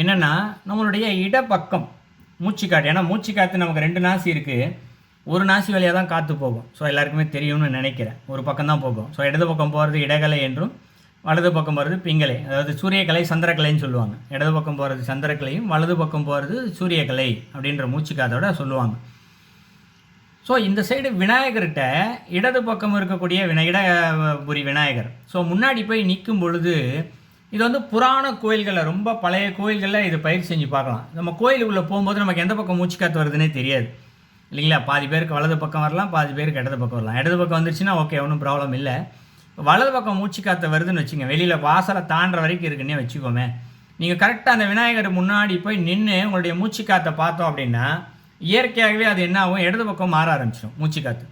என்னென்னா, நம்மளுடைய இடப்பக்கம் மூச்சுக்காற்று, ஏன்னா மூச்சுக்காற்று நமக்கு 2 நாசி இருக்குது, ஒரு நாசி வழியாக தான் காற்று போகும். ஸோ எல்லாருக்குமே தெரியும்னு நினைக்கிறேன், ஒரு பக்கம் தான் போகும். ஸோ இடது பக்கம் போகிறது இடகலை என்றும் வலது பக்கம் போகிறது பிங்கலை, அதாவது சூரியக்கலை சந்திரக்கலைன்னு சொல்லுவாங்க. இடது பக்கம் போகிறது சந்திரக்கலையும் வலது பக்கம் போகிறது சூரியக்கலை அப்படின்ற மூச்சுக்காத்தோட சொல்லுவாங்க. ஸோ இந்த சைடு விநாயகர்கிட்ட இடது பக்கம் இருக்கக்கூடிய இடபுரி விநாயகர். ஸோ முன்னாடி போய் நிற்கும் பொழுது இது புராண கோயில்களில், ரொம்ப பழைய கோயில்களில் இது பயிற்சி செஞ்சு பார்க்கலாம். நம்ம கோயிலுக்குள்ளே போகும்போது நமக்கு எந்த பக்கம் மூச்சுக்காற்று வருதுன்னே தெரியாது இல்லைங்களா. பாதி பேருக்கு வலது பக்கம் வரலாம், பாதி பேருக்கு இடது பக்கம் வரலாம். இடது பக்கம் வந்துருச்சுன்னா ஓகே, ஒன்றும் ப்ராப்ளம் இல்லை. வலது பக்கம் மூச்சுக்காற்று வருதுன்னு வச்சுங்க, வெளியில் வாசலை தாண்டுற வரைக்கும் இருக்குன்னே வச்சுக்கோமே. நீங்கள் கரெக்டாக அந்த விநாயகர் முன்னாடி போய் நின்று உங்களுடைய மூச்சுக்காற்றை பார்த்தோம் அப்படின்னா இயற்கையாகவே அது என்ன ஆகும், இடது பக்கம் மாற ஆரம்பிச்சிடும் மூச்சுக்காற்று.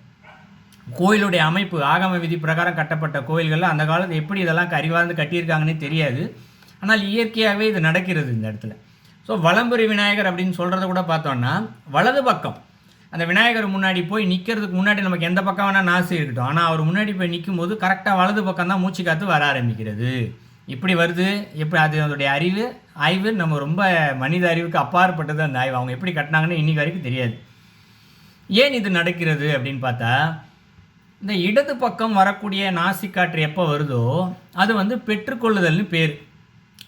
கோயிலுடைய அமைப்பு ஆகம விதி பிரகாரம் கட்டப்பட்ட கோயில்களில் அந்த காலத்தில் எப்படி இதெல்லாம் அறிவார்ந்து கட்டியிருக்காங்கன்னே தெரியாது, ஆனால் இயற்கையாகவே இது நடக்கிறது இந்த இடத்துல. ஸோ வலம்புரி விநாயகர் அப்படின்னு சொல்கிறத கூட பார்த்தோன்னா, வலது பக்கம் அந்த விநாயகர் முன்னாடி போய் நிற்கிறதுக்கு முன்னாடி நமக்கு எந்த பக்கம் வேணால் நாசி இருக்கட்டும், ஆனால் அவர் முன்னாடி போய் நிற்கும் போது கரெக்டாக வலது பக்கம் தான் மூச்சுக்காற்று வர ஆரம்பிக்கிறது. இப்படி வருது, எப்படி அது அதோடைய ஆய்வு நம்ம ரொம்ப மனித அறிவுக்கு அப்பாற்பட்டது அந்த ஆய்வு. அவங்க எப்படி கட்டினாங்கன்னு இன்றைக்கி வரைக்கும் தெரியாது. ஏன் இது நடக்கிறது அப்படின்னு பார்த்தா, இந்த இடது பக்கம் வரக்கூடிய நாசிக்காற்று எப்போ வருதோ அது பெற்றுக்கொள்ளுதல்னு பேர்.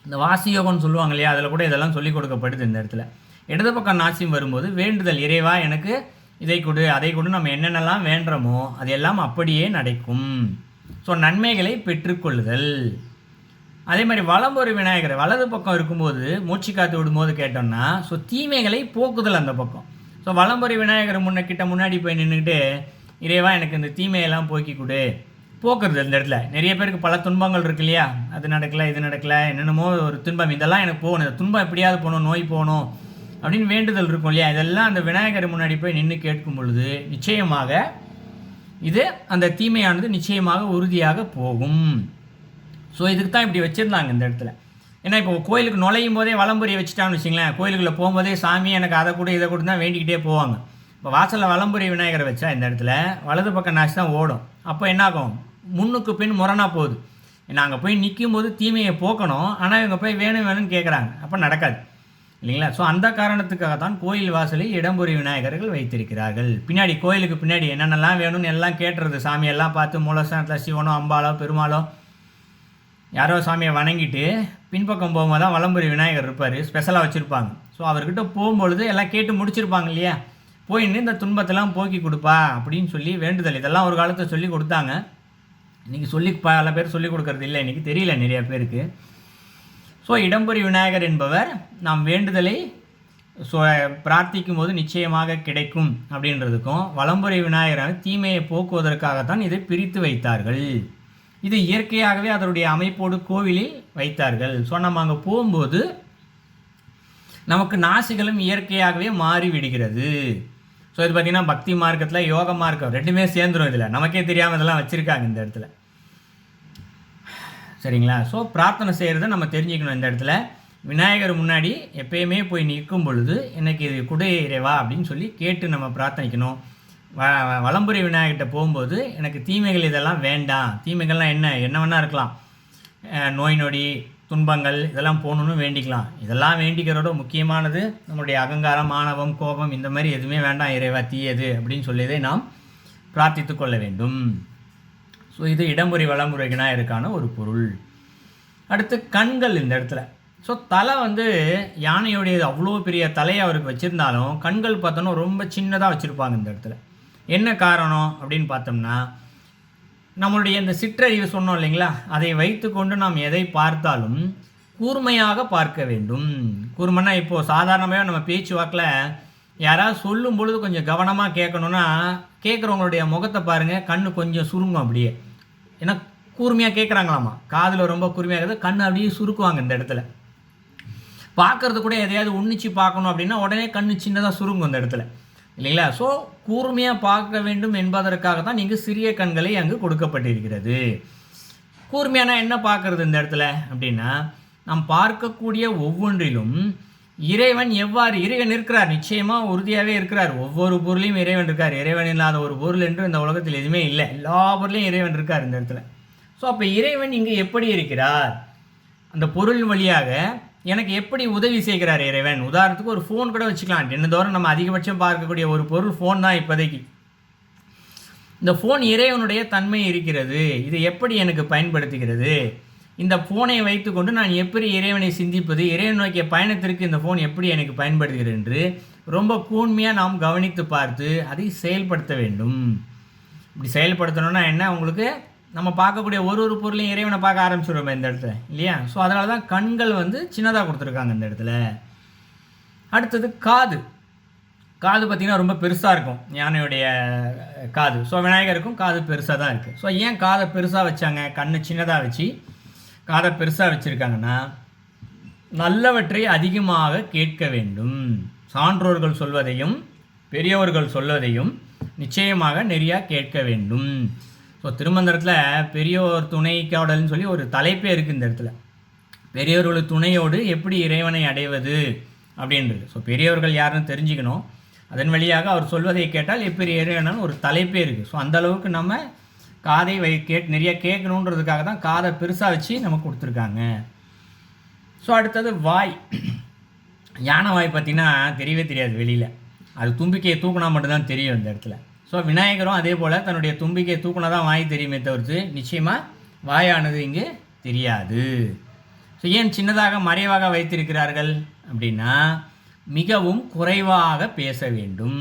இந்த வாசி யோகம்னு சொல்லுவாங்க இல்லையா, அதில் கூட இதெல்லாம் சொல்லிக் கொடுக்கப்படுது இந்த இடத்துல. இடது பக்கம் நாசியம் வரும்போது வேண்டுதல், இறைவா எனக்கு இதை கொடு அதை கொடு, நம்ம என்னென்னலாம் வேண்டுறோமோ அது எல்லாம் அப்படியே நடக்கும். ஸோ நன்மைகளை பெற்றுக்கொள்ளுதல். அதே மாதிரி வலம்புரி விநாயகர் வலது பக்கம் இருக்கும்போது மூச்சுக்காற்று விடும்போது கேட்டோம்னா ஸோ தீமைகளை போக்குதல் அந்த பக்கம். ஸோ வலம்புரி விநாயகர் முன்னாடி போய் நின்றுக்கிட்டு இறைவா எனக்கு இந்த தீமையெல்லாம் போக்கி கொடு, போக்குறது. இந்த இடத்துல நிறைய பேருக்கு பல துன்பங்கள் இருக்கு இல்லையா, அது நடக்கலை இது நடக்கலை என்னென்னமோ ஒரு துன்பம், இதெல்லாம் எனக்கு போகணும், இந்த துன்பம் எப்படியாவது போகணும், நோய் போகணும் அப்படின்னு வேண்டுதல் இருக்கும் இல்லையா. இதெல்லாம் அந்த விநாயகர் முன்னாடி போய் நின்று கேட்கும் பொழுது நிச்சயமாக இது அந்த தீமையானது நிச்சயமாக உறுதியாக போகும். ஸோ இதுக்கு தான் இப்படி வச்சுருந்தாங்க இந்த இடத்துல. ஏன்னா இப்போ கோயிலுக்கு நுழையும் போதே வலம்புரியை வச்சுட்டான்னு வச்சிங்களேன், கோயிலுக்குள்ளே போகும்போதே சாமி எனக்கு அதை கூட இதை கூட தான் வேண்டிக்கிட்டே போவாங்க. இப்போ வாசலில் வலம்புரி விநாயகரை வச்சா இந்த இடத்துல வலது பக்கம் நாசி தான் ஓடும். அப்போ என்னாகும், முன்னுக்கு பின் முரணாக போகுது. நாங்கள் போய் நிற்கும்போது தீமையை போக்கணும், ஆனால் இவங்க போய் வேணும் வேணும்னு கேட்குறாங்க, அப்போ நடக்காது இல்லைங்களா? ஸோ அந்த காரணத்துக்காக தான் கோயில் வாசலில் இடம்புரி விநாயகர்கள் வைத்திருக்கிறார்கள். பின்னாடி கோயிலுக்கு பின்னாடி என்னென்னலாம் வேணும்னு எல்லாம் கேட்டுறது, சாமியெல்லாம் பார்த்து மூலஸ்தானத்தில் சிவனோ அம்பாலோ பெருமாளோ யாரோ சாமியை வணங்கிட்டு பின்பக்கம் போகும்போது தான் வலம்புரி விநாயகர் இருப்பார், ஸ்பெஷலாக வச்சுருப்பாங்க. ஸோ அவர்கிட்ட போகும்பொழுது எல்லாம் கேட்டு முடிச்சிருப்பாங்க இல்லையா, போயின்னு இந்த துன்பத்தெல்லாம் போக்கி கொடுப்பா அப்படின்னு சொல்லி வேண்டுதல், இதெல்லாம் ஒரு காலத்தை சொல்லி கொடுத்தாங்க. இன்றைக்கி பல பேர் சொல்லிக் கொடுக்கறது இல்லை, இன்றைக்கி தெரியல நிறைய பேருக்கு. ஸோ இடம்புரி விநாயகர் என்பவர் நாம் வேண்டுதலை பிரார்த்திக்கும் போது நிச்சயமாக கிடைக்கும் அப்படின்றதுக்கும், வலம்புரி விநாயகர் தீமையை போக்குவதற்காகத்தான் இதை பிரித்து வைத்தார்கள். இது இயற்கையாகவே அதனுடைய அமைப்போடு கோவிலில் வைத்தார்கள். ஸோ நம்ம அங்கே போகும்போது நமக்கு நாசிகளும் இயற்கையாகவே மாறி விடுகிறது. ஸோ இது பார்த்திங்கன்னா பக்தி மார்க்கத்தில் யோக மார்க்கம் ரெண்டுமே சேர்ந்துடும். இதில் நமக்கே தெரியாமல் இதெல்லாம் வச்சுருக்காங்க இந்த இடத்துல, சரிங்களா? ஸோ பிரார்த்தனை செய்கிறத நம்ம தெரிஞ்சுக்கணும். இந்த இடத்துல விநாயகர் முன்னாடி எப்பயுமே போய் நிற்கும் பொழுது எனக்கு இது குடை இறைவா அப்படின்னு சொல்லி கேட்டு நம்ம பிரார்த்தனைக்கணும். வலம்புரி விநாயகர்கிட்ட போகும்போது எனக்கு தீமைகள் இதெல்லாம் வேண்டாம், தீமைகள்லாம் என்ன வேணா இருக்கலாம், நோய் நொடி துன்பங்கள் இதெல்லாம் போகணுன்னு வேண்டிக்கலாம். இதெல்லாம் வேண்டிக்கிறதோட முக்கியமானது நம்மளுடைய அகங்காரம், ஆணவம், கோபம் இந்த மாதிரி எதுவுமே வேண்டாம் இறைவா, தீயது அப்படின்னு சொல்லியதை நாம் பிரார்த்தித்து கொள்ள வேண்டும். ஸோ இது இடம்புரி வலம்புரி விநாயகருக்கான ஒரு பொருள். அடுத்து கண்கள் இந்த இடத்துல. ஸோ தலை யானையுடையது, அவ்வளோ பெரிய தலையை அவருக்கு வச்சுருந்தாலும் கண்கள் பார்த்தோன்னா ரொம்ப சின்னதாக வச்சுருப்பாங்க இந்த இடத்துல. என்ன காரணம் அப்படின்னு பார்த்தோம்னா, நம்மளுடைய இந்த சிற்றறிவு சொன்னோம் இல்லைங்களா, அதை வைத்து கொண்டு நாம் எதை பார்த்தாலும் கூர்மையாக பார்க்க வேண்டும். கூர்மைன்னா இப்போது சாதாரணமாக நம்ம பேச்சு வாக்கில் யாராவது சொல்லும் பொழுது கொஞ்சம் கவனமாக கேட்கணுன்னா, கேட்குறவங்களுடைய முகத்தை பாருங்கள், கண் கொஞ்சம் சுருங்கும் அப்படியே. ஏன்னா கூர்மையாக கேட்குறாங்களாமா, காதில் ரொம்ப கூர்மையாக இருக்குது, கண் அப்படியே சுருக்குவாங்க இந்த இடத்துல. பார்க்குறது கூட எதையாவது உன்னிச்சு பார்க்கணும் அப்படின்னா உடனே கண் சின்னதாக சுருங்கும் இந்த இடத்துல இல்லைங்களா? ஸோ கூர்மையாக பார்க்க வேண்டும் என்பதற்காக தான் இங்கு சிறிய கண்களை அங்கு கொடுக்கப்பட்டிருக்கிறது. கூர்மையான என்ன பார்க்குறது இந்த இடத்துல அப்படின்னா, நாம் பார்க்கக்கூடிய ஒவ்வொன்றிலும் இறைவன் இறைவன் இருக்கிறார், நிச்சயமாக உறுதியாகவே இருக்கிறார். ஒவ்வொரு பொருளையும் இறைவன் இருக்கார். இறைவன் இல்லாத ஒரு பொருள் என்று இந்த உலகத்தில் எதுவுமே இல்லை, எல்லா பொருளையும் இறைவன் இருக்கார் இந்த இடத்துல. ஸோ அப்போ இறைவன் இங்கு எப்படி இருக்கிறார், அந்த பொருள் வழியாக எனக்கு எப்படி உதவி செய்கிறார் இறைவன். உதாரணத்துக்கு ஒரு ஃபோன் கூட வச்சுக்கலாம். தினந்தோறும் நம்ம அதிகபட்சம் பார்க்கக்கூடிய ஒரு பொருள் ஃபோன் தான் இப்போதைக்கு. இந்த ஃபோன் இறைவனுடைய தன்மை இருக்கிறது, இது எப்படி எனக்கு பயன்படுத்துகிறது, இந்த ஃபோனை வைத்துக்கொண்டு நான் எப்படி இறைவனை சிந்திப்பது, இறைவன் நோக்கிய பயணத்திற்கு இந்த ஃபோன் எப்படி எனக்கு பயன்படுகிறது என்று ரொம்ப கூர்மையாக நாம் கவனித்து பார்த்து அதை செயல்படுத்த வேண்டும். இப்படி செயல்படுத்தணும்னா என்ன, உங்களுக்கு நம்ம பார்க்கக்கூடிய ஒரு பொருளையும் இறைவனை பார்க்க ஆரம்பிச்சிடுவோம் இந்த இடத்துல இல்லையா? ஸோ அதனால தான் கண்கள் சின்னதாக கொடுத்துருக்காங்க இந்த இடத்துல. அடுத்தது காது. காது பார்த்திங்கன்னா ரொம்ப பெருசாக இருக்கும் யானையுடைய காது. ஸோ விநாயகருக்கும் காது பெருசாக தான் இருக்குது. ஸோ ஏன் காதை பெருசாக வச்சாங்க, கண் சின்னதாக வச்சு காதை பெருசாக வச்சுருக்காங்கன்னா, நல்லவற்றை அதிகமாக கேட்க வேண்டும். சான்றோர்கள் சொல்வதையும் பெரியவர்கள் சொல்வதையும் நிச்சயமாக நிறையா கேட்க வேண்டும். ஸோ திருமந்திரத்தில் பெரியோர் துணை காவடல்னு சொல்லி ஒரு தலைப்பே இருக்குது இந்த இடத்துல. பெரியவர்கள் துணையோடு எப்படி இறைவனை அடைவது அப்படின்றது. ஸோ பெரியவர்கள் யாருன்னு தெரிஞ்சுக்கணும், அதன் வழியாக அவர் சொல்வதை கேட்டால் எப்படி இறைவனான்னு ஒரு தலைப்பே இருக்குது. ஸோ அந்தளவுக்கு நம்ம காதை நிறைய கேட்கணுன்றதுக்காக தான் காதை பெருசாக வச்சு நமக்கு கொடுத்துருக்காங்க. ஸோ அடுத்தது வாய். யானை வாய் பார்த்திங்கன்னா தெரியவே தெரியாது வெளியில், அது தும்பிக்கையை தூக்குனா மட்டும்தான் தெரியும் இந்த இடத்துல. ஸோ விநாயகரும் அதே போல் தன்னுடைய தும்பிக்கையை தூக்குனா தான் வாய் தெரியுமே தவிர்த்து நிச்சயமாக வாயானது இங்கே தெரியாது. ஸோ ஏன் சின்னதாக மறைவாக வைத்திருக்கிறார்கள் அப்படின்னா, மிகவும் குறைவாக பேச வேண்டும்.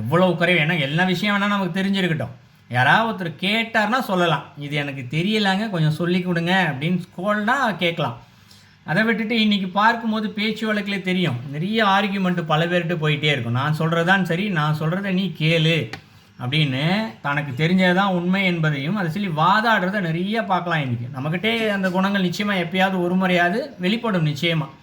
எவ்வளோ குறைவு, ஏன்னா எல்லா விஷயம் வேணால் நமக்கு தெரிஞ்சிருக்கட்டும். யாராவது ஒருத்தர் கேட்டார்னா சொல்லலாம், இது எனக்கு தெரியலாங்க கொஞ்சம் சொல்லி கொடுங்க அப்படின்னு ஸ்கோல்னா கேட்கலாம். அதை விட்டுட்டு இன்றைக்கி பார்க்கும்போது பேச்சு வழக்கிலே தெரியும், நிறைய ஆர்கியூமெண்ட்டு பல பேர்கிட்ட போயிட்டே இருக்கும். நான் சொல்கிறதான் சரி, நான் சொல்கிறத நீ கேளு அப்படின்னு தனக்கு தெரிஞ்சதான் உண்மை என்பதையும் அதை சொல்லி வாதாடுறத நிறைய பார்க்கலாம். இன்றைக்கி நம்மக்கிட்டே அந்த குணங்கள் நிச்சயமாக எப்பயாவது ஒரு முறையாவது வெளிப்படும் நிச்சயமாக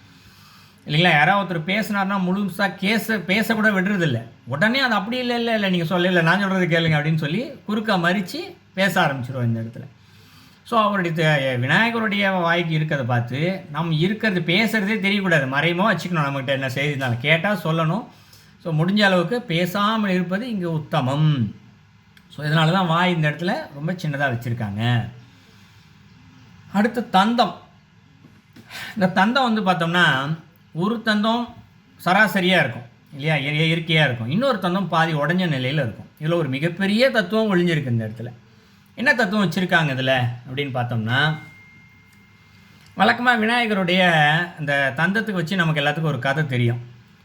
இல்லைங்களா? யாராவது ஒருத்தர் பேசினார்னா முழுசாக பேசக்கூட விடுறதில்லை. உடனே அது அப்படி இல்லை நீங்கள் சொல்லலை, நான் சொல்கிறது கேளுங்க அப்படின்னு சொல்லி குறுக்க மறித்து பேச ஆரம்பிச்சிடுவோம் இந்த இடத்துல. ஸோ அவருடைய விநாயகருடைய வாய்க்கு இருக்கிறத பார்த்து நம்ம இருக்கிறது பேசுகிறதே தெரியக்கூடாது, மறைமுகமாக வச்சுக்கணும். நம்மகிட்ட என்ன செய்தி இருந்தாலும் கேட்டால் சொல்லணும். ஸோ முடிஞ்ச அளவுக்கு பேசாமல் இருப்பது இங்கே உத்தமம். ஸோ இதனால தான் வாய் இந்த இடத்துல ரொம்ப சின்னதாக வச்சுருக்காங்க. அடுத்து தந்தம். இந்த தந்தம் வந்து பார்த்தோம்னா ஒரு தந்தம் சராசரியாக இருக்கும் இல்லையா, இயற்கையாக இருக்கும். இன்னொரு தந்தம் பாதி உடஞ்ச நிலையில் இருக்கும். இதில் ஒரு மிகப்பெரிய தத்துவம் ஒழிஞ்சிருக்கு இந்த இடத்துல. என்ன தத்துவம் வச்சுருக்காங்க இதில் அப்படின்னு பார்த்தோம்னா, வழக்கமாக விநாயகருடைய அந்த தந்தத்துக்கு வச்சு நமக்கு எல்லாத்துக்கும் ஒரு கதை தெரியும்.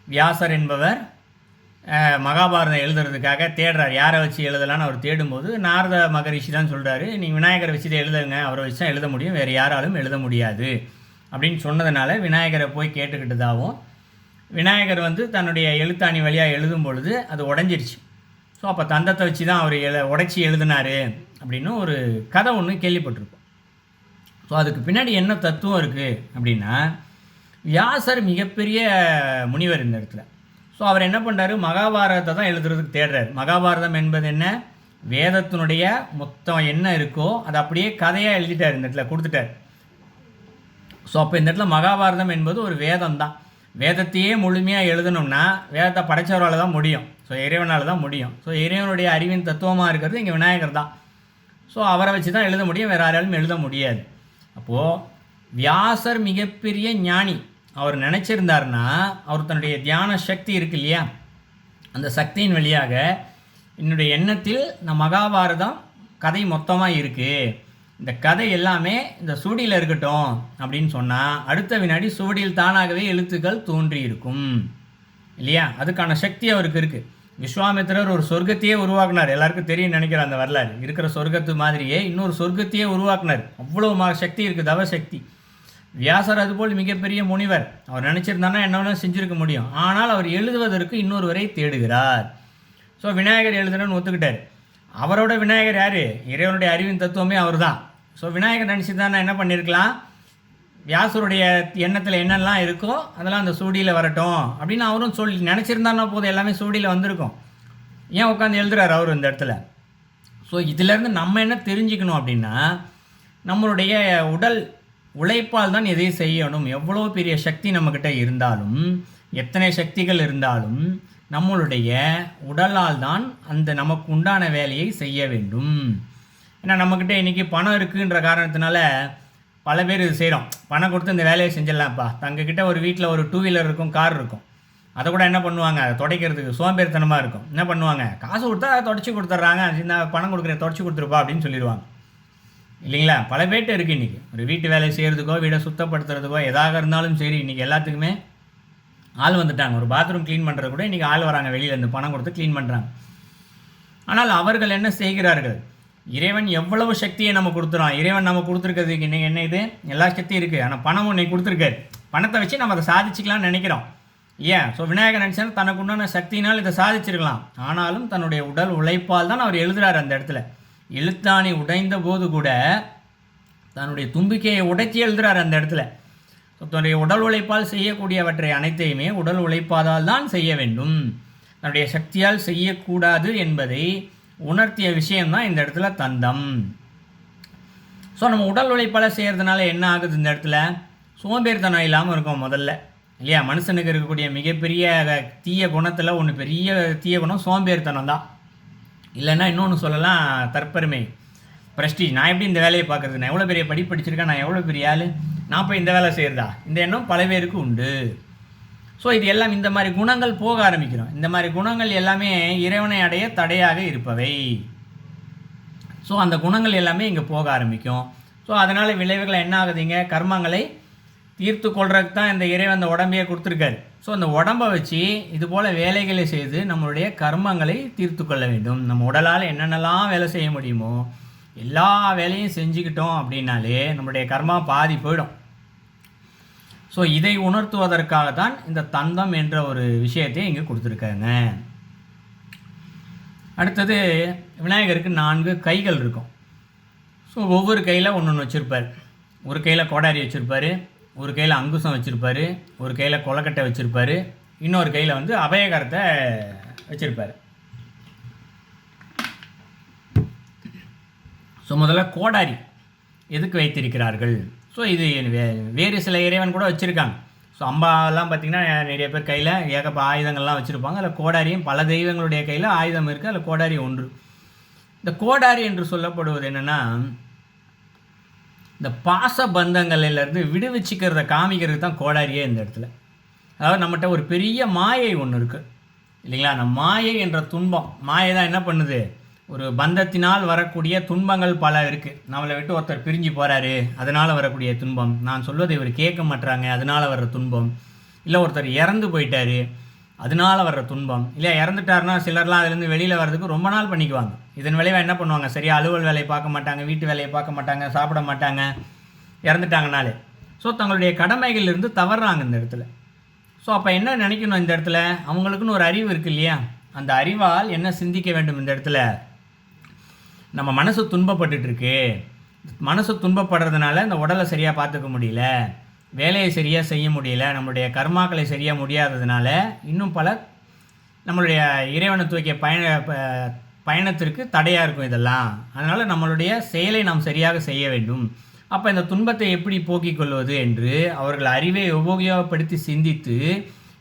வியாசர் என்பவர் மகாபாரதம் எழுதுறதுக்காக தேடுறார், யாரை வச்சு எழுதலான்னு அவர் தேடும்போது நாரத மகரிஷி தான் சொல்கிறாரு, நீங்கள் விநாயகரை வச்சு எழுதுங்க, அவரை வச்சு தான் எழுத முடியும், வேறு யாராலும் எழுத முடியாது அப்படின்னு சொன்னதுனால விநாயகரை போய் கேட்டுக்கிட்டதாகவும், விநாயகர் வந்து தன்னுடைய எழுத்தாணி வழியாக எழுதும் பொழுது அது உடஞ்சிருச்சு. ஸோ அப்போ தந்தத்தை வச்சு தான் அவர் உடைச்சி எழுதினார் அப்படின்னு ஒரு கதை ஒன்று கேள்விப்பட்டிருப்போம். ஸோ அதுக்கு பின்னாடி என்ன தத்துவம் இருக்குது அப்படின்னா, வியாசர் மிகப்பெரிய முனிவர் இந்த இடத்துல. ஸோ அவர் என்ன பண்ணுறாரு, மகாபாரதத்தை தான் எழுதுறதுக்கு தேடுறாரு. மகாபாரதம் என்பது என்ன, வேதத்தினுடைய மொத்தம் என்ன இருக்கோ அதை அப்படியே கதையாக எழுதிட்டார், இந்த இடத்துல கொடுத்துட்டார். ஸோ அப்போ இந்த இடத்துல மகாபாரதம் என்பது ஒரு வேதம் தான். வேதத்தையே முழுமையாக எழுதணும்னா வேதத்தை படைச்சவரால் தான் முடியும். ஸோ இறைவனால் தான் முடியும். ஸோ இறைவனுடைய அறிவின் தத்துவமாக இருக்கிறது இங்கே விநாயகர் தான். ஸோ அவரை வச்சு தான் எழுத முடியும், வேறு யாராலும் எழுத முடியாது. அப்போது வியாசர் மிகப்பெரிய ஞானி. அவர் நினச்சிருந்தார்னா அவர் தன்னுடைய தியான சக்தி இருக்கு இல்லையா, அந்த சக்தியின் வழியாக என்னுடைய எண்ணத்தில் இந்த மகாபாரதம் கதை மொத்தமாக இருக்குது, இந்த கதை எல்லாமே இந்த சுவடியில் இருக்கட்டும் அப்படின்னு சொன்னால் அடுத்த வினாடி சுவடியில் தானாகவே எழுத்துக்கள் தோன்றி இருக்கும் இல்லையா. அதுக்கான சக்தி அவருக்கு இருக்குது. விஸ்வாமித்திரர் ஒரு சொர்க்கத்தையே உருவாக்குனார், எல்லாருக்கும் தெரியும் நினைக்கிற அந்த வரலாறு. இருக்கிற சொர்க்கத்து மாதிரியே இன்னொரு சொர்க்கத்தையே உருவாக்குனார். அவ்வளோ சக்தி இருக்குது, தவ சக்தி. வியாசர் அதுபோல் மிகப்பெரிய முனிவர். அவர் நினச்சிருந்தானா என்ன செஞ்சுருக்க முடியும். ஆனால் அவர் எழுதுவதற்கு இன்னொருவரை தேடுகிறார். ஸோ விநாயகர் எழுதுனன்னு ஒத்துக்கிட்டார். அவரோட விநாயகர் யார், இறைவனுடைய அறிவின் தத்துவமே அவர் தான். ஸோ விநாயகர் நினச்சிருந்தானா என்ன பண்ணியிருக்கலாம், வியாசருடைய எண்ணத்தில் என்னெல்லாம் இருக்கோ அதெல்லாம் அந்த சூடியில் வரட்டும் அப்படின்னு அவரும் சொல்லி நினச்சிருந்தானா போதும், எல்லாமே சூடியில் வந்திருக்கும். ஏன் உட்காந்து எழுதுறாரு அவர் இந்த இடத்துல. ஸோ இதிலேருந்து நம்ம என்ன தெரிஞ்சுக்கணும் அப்படின்னா, நம்மளுடைய உடல் உழைப்பால் தான் எதையும் செய்யணும். எவ்வளோ பெரிய சக்தி நம்மக்கிட்ட இருந்தாலும், எத்தனை சக்திகள் இருந்தாலும் நம்மளுடைய உடலால் தான் அந்த நமக்கு உண்டான வேலையை செய்ய வேண்டும். ஏன்னா நம்மக்கிட்ட இன்றைக்கி பணம் இருக்குன்ற காரணத்தினால பல பேர் இது செய்கிறோம். பணம் கொடுத்து இந்த வேலையை செஞ்சிடலாம்ப்பா. தங்கக்கிட்ட ஒரு வீட்டில் ஒரு 2 வீலர் இருக்கும், கார் இருக்கும், அதை கூட என்ன பண்ணுவாங்க, அதை துடைக்கிறதுக்கு சோம்பேறித்தனமாக இருக்கும். என்ன பண்ணுவாங்க, காசு கொடுத்தா அதை தொடச்சி கொடுத்துட்றாங்க, இந்த பணம் கொடுக்குற தொடச்சி கொடுத்துருப்பா அப்படின்னு சொல்லிடுவாங்க இல்லைங்களா. பல பேர்ட்டு இருக்குது இன்றைக்கி. ஒரு வீட்டு வேலையை செய்கிறதுக்கோ வீடை சுத்தப்படுத்துறதுக்கோ எதாக இருந்தாலும் சரி, இன்றைக்கி எல்லாத்துக்குமே ஆள் வந்துட்டாங்க. ஒரு பாத்ரூம் க்ளீன் பண்ணுறது கூட இன்றைக்கி ஆள் வராங்க, வெளியிலேருந்து பணம் கொடுத்து க்ளீன் பண்ணுறாங்க. ஆனால் அவர்கள் என்ன செய்கிறார்கள், இறைவன் எவ்வளவு சக்தியை நம்ம கொடுத்துறோம். இறைவன் நம்ம கொடுத்துருக்கிறதுக்கு இன்றைக்கி என்ன இது, எல்லா சக்தியும் இருக்குது. ஆனால் பணம் ஒன்றை கொடுத்துருக்காரு, பணத்தை வச்சு நம்ம அதை சாதிச்சிக்கலாம்னு நினைக்கிறோம். ஏன், ஸோ விநாயகர் நினச்சாலும் தனக்கு உண்டான சக்தினால் இதை சாதிச்சிருக்கலாம். ஆனாலும் தன்னுடைய உடல் உழைப்பால் தான் அவர் எழுதுகிறார். அந்த இடத்துல எழுத்தாணி உடைந்த போது கூட தன்னுடைய தும்பிக்கையை உடைச்சி எழுதுகிறார் அந்த இடத்துல. ஸோ தன்னுடைய உடல் உழைப்பால் செய்யக்கூடியவற்றை அனைத்தையுமே உடல் உழைப்பாதால் தான் செய்ய வேண்டும், தன்னுடைய சக்தியால் செய்யக்கூடாது என்பதை உணர்த்திய விஷயம்தான் இந்த இடத்துல தந்தம். ஸோ நம்ம உடல் உழைப்பால் செய்கிறதுனால என்ன ஆகுது, இந்த இடத்துல சோம்பேறித்தனம் இல்லாமல் இருக்கும் முதல்ல இல்லையா. மனுஷனுக்கு இருக்கக்கூடிய மிகப்பெரிய தீய குணத்தில் ஒன்று, பெரிய தீய குணம் சோம்பேறித்தனம் தான். இல்லைன்னா இன்னொன்று சொல்லலாம், தற்பெருமை, ப்ரெஸ்டீஜ். நான் எப்படி இந்த வேலையை பார்க்குறது, நான் எவ்வளோ பெரிய படிப்பு படிச்சிருக்கேன், நான் எவ்வளோ பெரிய ஆள், நான் போய் இந்த வேலை செய்கிறதா, இந்த எண்ணம் பல பேருக்கு உண்டு. ஸோ இது எல்லாம் இந்த மாதிரி குணங்கள் போக ஆரம்பிக்கிறோம். இந்த மாதிரி குணங்கள் எல்லாமே இறைவனை அடைய தடையாக இருப்பவை. ஸோ அந்த குணங்கள் எல்லாமே இங்கே போக ஆரம்பிக்கும். ஸோ அதனால் விளைவுகள் என்ன ஆகுதுங்க, கர்மங்களை தீர்த்து கொள்றதுக்கு தான் இந்த இறைவன் அந்த உடம்பையே கொடுத்துருக்காரு. ஸோ அந்த உடம்பை வச்சு இது போல் வேலைகளை செய்து நம்மளுடைய கர்மங்களை தீர்த்து கொள்ள வேண்டும். நம்ம உடலால் என்னென்னலாம் வேலை செய்ய முடியுமோ எல்லா வேலையும் செஞ்சுக்கிட்டோம் அப்படின்னாலே நம்மளுடைய கர்மா பாதி போயிடும். ஸோ இதை உணர்த்துவதற்காகத்தான் இந்த தந்தம் என்ற ஒரு விஷயத்தை இங்கே கொடுத்துருக்காங்க. அடுத்தது விநாயகருக்கு 4 கைகள் இருக்கும். ஸோ ஒவ்வொரு கையில் ஒன்று ஒன்று வச்சுருப்பார். ஒரு கையில் கோடாரி வச்சுருப்பார், ஒரு கையில் அங்குசம் வச்சுருப்பார், ஒரு கையில் கொலக்கட்டை வச்சுருப்பார், இன்னொரு கையில் வந்து அபயகரத்தை வச்சுருப்பார். ஸோ முதல்ல கோடாரி எதுக்கு வைத்திருக்கிறார்கள், ஸோ இது வேறு சில இறைவன் கூட வச்சுருக்காங்க. ஸோ அம்பாலாம் பார்த்திங்கன்னா நிறைய பேர் கையில் ஆயுதங்கள்லாம் வச்சுருப்பாங்க. அதில் கோடாரியும் பல தெய்வங்களுடைய கையில் ஆயுதம் இருக்குது, அதில் கோடாரி ஒன்று. இந்த கோடாரி என்று சொல்லப்படுவது என்னென்னா, இந்த பாச பந்தங்களிலிருந்து விடுவிச்சுக்கிறத காமிக்கிறது தான் கோடாரியே இந்த இடத்துல. அதாவது நம்மகிட்ட ஒரு பெரிய மாயை ஒன்று இருக்குது இல்லைங்களா? அந்த மாயை என்ற துன்பம், மாயை தான் என்ன பண்ணுது, ஒரு பந்தத்தினால் வரக்கூடிய துன்பங்கள் பல இருக்குது. நம்மளை விட்டு ஒருத்தர் பிரிஞ்சு போகிறாரு, அதனால் வரக்கூடிய துன்பம், நான் சொல்வதை இவர் கேட்க மாட்டுறாங்க அதனால் வர்ற துன்பம், இல்லை ஒருத்தர் இறந்து போயிட்டார் அதனால் வர்ற துன்பம், இல்லை இறந்துட்டாருன்னா சிலர்லாம் அதுலேருந்து வெளியில் வர்றதுக்கு ரொம்ப நாள் பண்ணிக்குவாங்க. இதன் விளைவாக என்ன பண்ணுவாங்க, சரியாக அலுவல் வேலையை பார்க்க மாட்டாங்க, வீட்டு வேலையை பார்க்க மாட்டாங்க, சாப்பிட மாட்டாங்க, இறந்துட்டாங்கனாலே. ஸோ தங்களுடைய கடமைகளிலிருந்து தவறுறாங்க இந்த இடத்துல. ஸோ அப்போ என்ன நினைக்கணும் இந்த இடத்துல, அவங்களுக்குன்னு ஒரு அறிவு இருக்குது இல்லையா? அந்த அறிவால் என்ன சிந்திக்க வேண்டும் இந்த இடத்துல, நம்ம மனசு துன்பப்பட்டுருக்கு, மனசு துன்பப்படுறதுனால இந்த உடலை சரியாக பார்த்துக்க முடியல, வேலையை சரியாக செய்ய முடியல, நம்மளுடைய கர்மாக்களை சரியாக முடியாததுனால இன்னும் பல நம்மளுடைய இறைவனை தூக்கிய பயணத்திற்கு தடையாக இருக்கும் இதெல்லாம். அதனால் நம்மளுடைய செயலை நாம் சரியாக செய்ய வேண்டும். அப்போ இந்த துன்பத்தை எப்படி போக்கிக் கொள்வது என்று அவர்கள் அறிவை உபயோகப்படுத்தி சிந்தித்து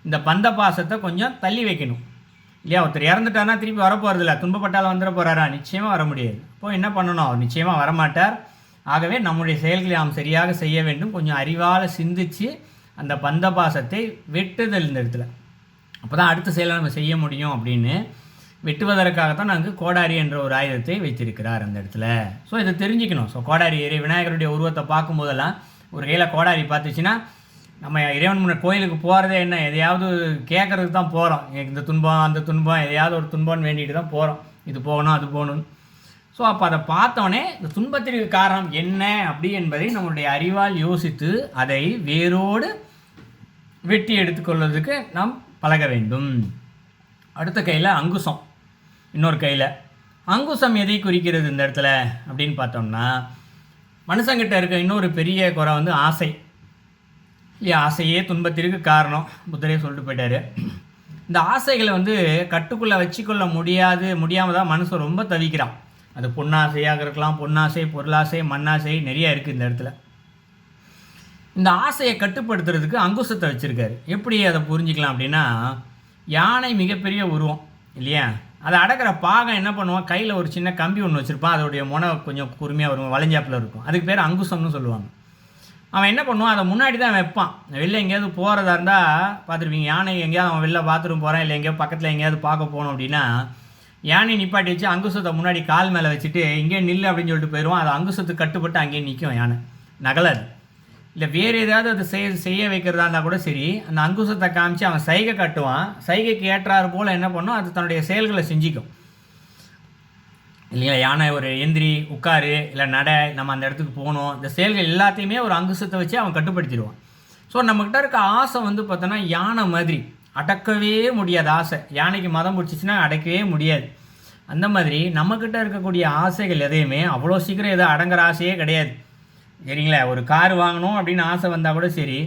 இந்த பந்த பாசத்தை கொஞ்சம் தள்ளி வைக்கணும் இல்லையா? ஒருத்தர் இறந்துட்டார்னா திருப்பி வரப்போகிறதில்ல, துன்பப்பட்டால் வந்துட போகிறாரா? நிச்சயமாக வர முடியாது. அப்போது என்ன பண்ணணும், அவர் நிச்சயமாக வரமாட்டார். ஆகவே நம்முடைய செயல்களை நாம் சரியாக செய்ய வேண்டும். கொஞ்சம் அறிவால் சிந்தித்து அந்த பந்த பாசத்தை வெட்டுதல் இந்த இடத்துல, அப்போ தான் அடுத்த செயலை நம்ம செய்ய முடியும் அப்படின்னு வெட்டுவதற்காகத்தான் நாங்கள் கோடாரி என்ற ஒரு ஆயுதத்தை வைத்திருக்கிறார் அந்த இடத்துல. ஸோ இதை தெரிஞ்சுக்கணும். ஸோ கோடாரி விநாயகருடைய உருவத்தை பார்க்கும்போதெல்லாம் ஒரு கையில் கோடாரி பார்த்துச்சுன்னா நம்ம இறைவன் முன்ன கோயிலுக்கு போகிறதே என்ன, எதையாவது கேட்குறதுக்கு தான் போகிறோம். இந்த துன்பம் அந்த துன்பம் எதையாவது ஒரு துன்பம்னு வேண்டிட்டு தான் போகிறோம், இது போகணும் அது போகணும். ஸோ அப்போ அதை பார்த்தோன்னே இந்த துன்பத்திற்கு காரணம் என்ன அப்படி என்பதை நம்மளுடைய அறிவால் யோசித்து அதை வேரோடு வெட்டி எடுத்துக்கொள்வதற்கு நாம் பழக வேண்டும். அடுத்த கையில் அங்குசம், இன்னொரு கையில் அங்குசம் எதை குறிக்கிறது இந்த இடத்துல அப்படின்னு பார்த்தோம்னா, மனுஷங்கிட்ட இருக்க இன்னொரு பெரிய குறை வந்து ஆசை இல்லையா? ஆசையே துன்பத்திற்கு காரணம், புத்தரே சொல்லிட்டு போயிட்டார். இந்த ஆசைகளை வந்து கட்டுக்குள்ளே வச்சுக்கொள்ள முடியாமல் தான் மனுஷன் ரொம்ப தவிக்கிறான். அது பொன்னாசையாக இருக்கலாம், பொன்னாசை, பொருளாசை, மண்ணாசை, நிறைய இருக்குது இந்த இடத்துல. இந்த ஆசையை கட்டுப்படுத்துறதுக்கு அங்குசத்தை வச்சுருக்காரு. எப்படி அதை புரிஞ்சிக்கலாம் அப்படின்னா, யானை மிகப்பெரிய உருவம் இல்லையா? அதை அடக்கிற பாகம் என்ன பண்ணுவான், கையில் ஒரு சின்ன கம்பி ஒன்று வச்சுருப்பான், அதோடைய முனை கொஞ்சம் குறுமையாக வரும், வளைஞ்சாப்பில் இருக்கும், அதுக்கு பேர் அங்குசம்னு சொல்லுவாங்க. அவன் என்ன பண்ணுவான், அதை முன்னாடி தான் வைப்பான். வெளில எங்கேயாவது போகிறதா இருந்தால் பார்த்துருப்பீங்க, யானை எங்கேயாவது அவன் வெளில பாத்ரூம் போகிறான் இல்லை எங்கேயாவது பக்கத்தில் எங்கேயாவது பார்க்க போகணும் அப்படின்னா யானை நிப்பாட்டி வச்சு அங்குசத்தை முன்னாடி கால் மேலே வச்சுட்டு இங்கே நில்லு அப்படின்னு சொல்லிட்டு போயிடுவான். அது அங்குசத்துக்கு கட்டுப்பட்டு அங்கேயே நிற்கும், யானை நகலாது. இல்லை வேறு ஏதாவது அது செய்ய வைக்கிறதா இருந்தால் கூட சரி, அந்த அங்குசத்தை காமிச்சு அவன் சைகை காட்டுவான், சைகைக்கு ஏற்றாறு போல் என்ன பண்ணும், அது தன்னுடைய செயல்களை செஞ்சிக்கும் இல்லைங்களா? யானை ஒரு எந்திரி, உட்காரு, இல்லை நடை, நம்ம அந்த இடத்துக்கு போகணும், இந்த செயல்கள் எல்லாத்தையுமே ஒரு அங்குசத்தை வச்சு அவன் கட்டுப்படுத்திடுவான். ஸோ நம்மக்கிட்ட இருக்க ஆசை வந்து பார்த்தோன்னா யானை மாதிரி அடக்கவே முடியாது. ஆசை யானைக்கு மதம் பிடிச்சிச்சின்னா அடக்கவே முடியாது. அந்த மாதிரி நம்மக்கிட்ட இருக்கக்கூடிய ஆசைகள் எதையுமே அவ்வளோ சீக்கிரம் எதுவும் அடங்குற ஆசையே கிடையாது சரிங்களா? ஒரு கார் வாங்கணும் அப்படின்னு ஆசை வந்தால் கூட சரி,